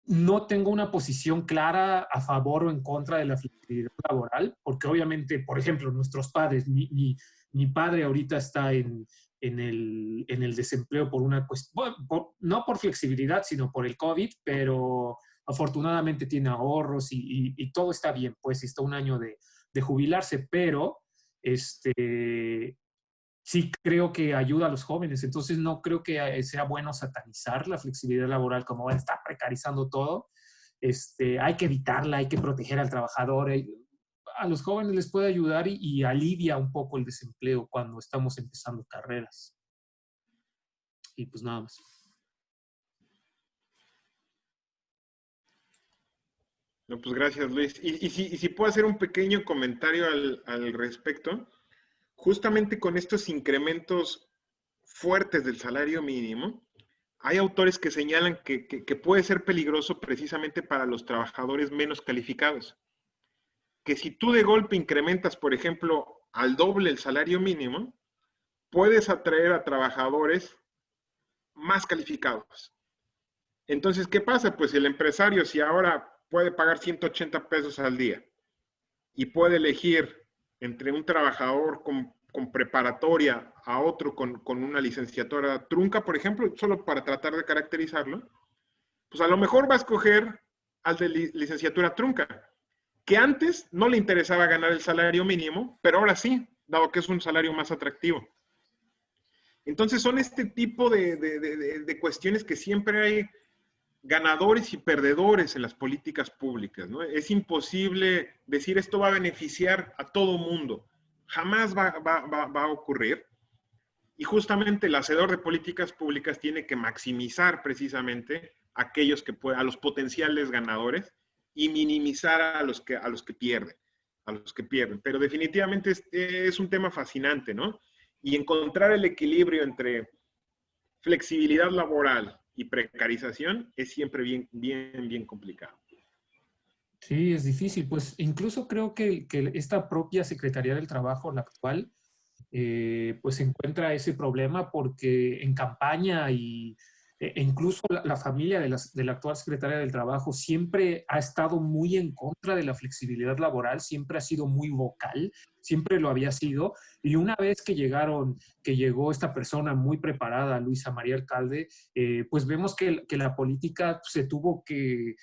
no tengo una posición clara a favor o en contra de la flexibilidad laboral, porque obviamente, por ejemplo, nuestros padres, mi padre ahorita está en el desempleo por una cuestión, no por flexibilidad, sino por el COVID, pero afortunadamente tiene ahorros y todo está bien, pues está un año de jubilarse, pero sí creo que ayuda a los jóvenes, entonces no creo que sea bueno satanizar la flexibilidad laboral como está precarizando todo. Hay que evitarla, hay que proteger al trabajador. A los jóvenes les puede ayudar y alivia un poco el desempleo cuando estamos empezando carreras. Y pues nada más. No, pues gracias, Luis. Y si puedo hacer un pequeño comentario al respecto, justamente con estos incrementos fuertes del salario mínimo, hay autores que señalan que puede ser peligroso precisamente para los trabajadores menos calificados. Que si tú de golpe incrementas, por ejemplo, al doble el salario mínimo, puedes atraer a trabajadores más calificados. Entonces, ¿qué pasa? Pues el empresario, si ahora puede pagar 180 pesos al día y puede elegir entre un trabajador con preparatoria a otro con una licenciatura trunca, por ejemplo, solo para tratar de caracterizarlo, pues a lo mejor va a escoger al de licenciatura trunca, que antes no le interesaba ganar el salario mínimo, pero ahora sí, dado que es un salario más atractivo. Entonces son este tipo de cuestiones que siempre hay ganadores y perdedores en las políticas públicas, ¿no? Es imposible decir esto va a beneficiar a todo mundo. Jamás va a ocurrir. Y justamente el hacedor de políticas públicas tiene que maximizar precisamente a los potenciales ganadores y minimizar a los que pierden. Pero definitivamente es un tema fascinante, ¿no? Y encontrar el equilibrio entre flexibilidad laboral y precarización es siempre bien complicado. Sí, es difícil. Pues incluso creo que esta propia Secretaría del Trabajo, la actual, pues encuentra ese problema porque en campaña y e incluso la familia de la actual secretaria del Trabajo siempre ha estado muy en contra de la flexibilidad laboral, siempre ha sido muy vocal, siempre lo había sido. Y una vez que llegó esta persona muy preparada, Luisa María Alcalde, pues vemos que la política se tuvo que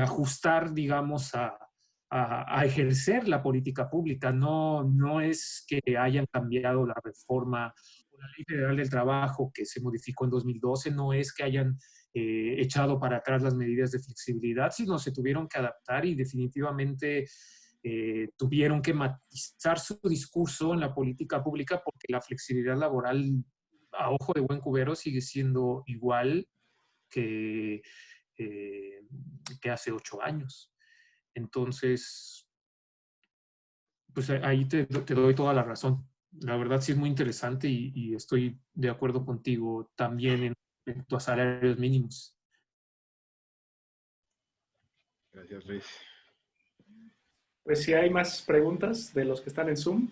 ajustar, digamos, a ejercer la política pública. No es que hayan cambiado la reforma o la Ley Federal del Trabajo que se modificó en 2012, no es que hayan echado para atrás las medidas de flexibilidad, sino se tuvieron que adaptar y definitivamente tuvieron que matizar su discurso en la política pública porque la flexibilidad laboral, a ojo de buen cubero, sigue siendo igual que, eh, que hace 8 años. Entonces, pues ahí te doy toda la razón. La verdad sí es muy interesante y estoy de acuerdo contigo también en respecto a salarios mínimos. Gracias, Luis. Pues si hay más preguntas de los que están en Zoom,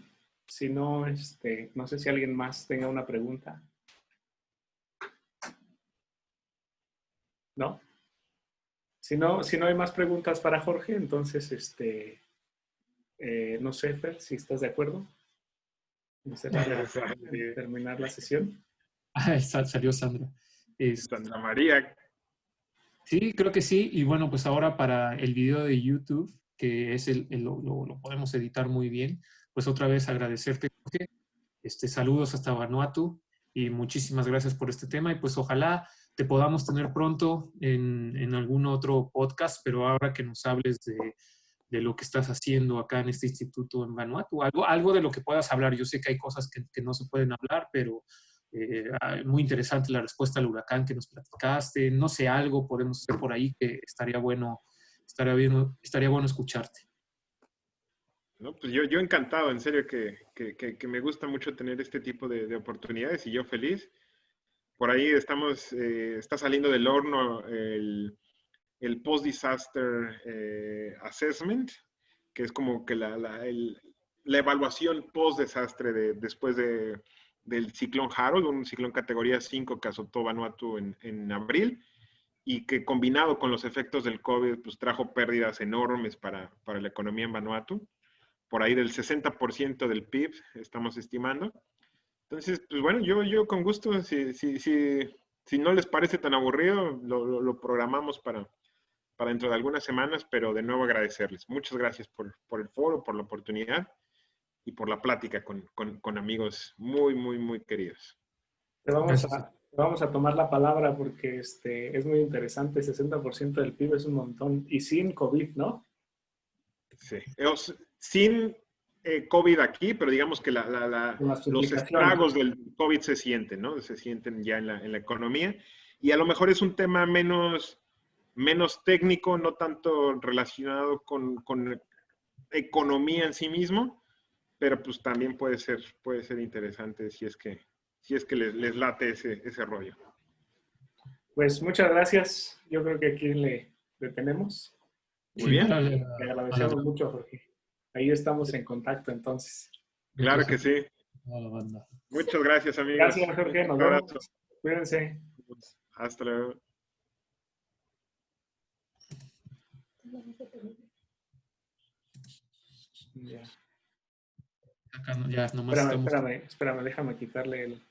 si no, no sé si alguien más tenga una pregunta. ¿No? Si no hay más preguntas para Jorge, entonces, no sé, Fer, si estás de acuerdo en terminar la sesión. Salió Sandra. Sandra María. Sí, creo que sí. Y bueno, pues ahora para el video de YouTube, que es lo podemos editar muy bien, pues otra vez agradecerte, Jorge. Saludos hasta Vanuatu y muchísimas gracias por este tema. Y pues ojalá te podamos tener pronto en algún otro podcast, pero ahora que nos hables de lo que estás haciendo acá en este instituto en Vanuatu, algo de lo que puedas hablar. Yo sé que hay cosas que no se pueden hablar, pero muy interesante la respuesta al huracán que nos platicaste. No sé, algo podemos hacer por ahí que estaría bueno escucharte. No, pues yo encantado, en serio, que me gusta mucho tener este tipo de oportunidades y yo feliz. Por ahí está saliendo del horno el Post-Disaster Assessment, que es como que la evaluación post-desastre después del ciclón Harold, un ciclón categoría 5 que azotó Vanuatu en abril, y que combinado con los efectos del COVID, pues trajo pérdidas enormes para la economía en Vanuatu, por ahí del 60% del PIB, estamos estimando. Entonces, pues bueno, yo con gusto, si no les parece tan aburrido, lo programamos para dentro de algunas semanas, pero de nuevo agradecerles. Muchas gracias por el foro, por la oportunidad y por la plática con amigos muy, muy, muy queridos. Te vamos a tomar la palabra porque es muy interesante. 60% del PIB es un montón. Y sin COVID, ¿no? Sí. Sin COVID aquí, pero digamos que los estragos del COVID se sienten, ¿no? Se sienten ya en la economía. Y a lo mejor es un tema menos técnico, no tanto relacionado con economía en sí mismo, pero pues también puede ser interesante si es que les late ese rollo. Pues muchas gracias. Yo creo que aquí le detenemos. Muy bien. Le agradecemos mucho, Jorge. Ahí estamos en contacto, entonces. Claro que sí. Muchas gracias, amigos. Gracias, Jorge. Nos vemos. Cuídense. Hasta luego. Ya. Acá ya nomás Espérame, déjame quitarle el...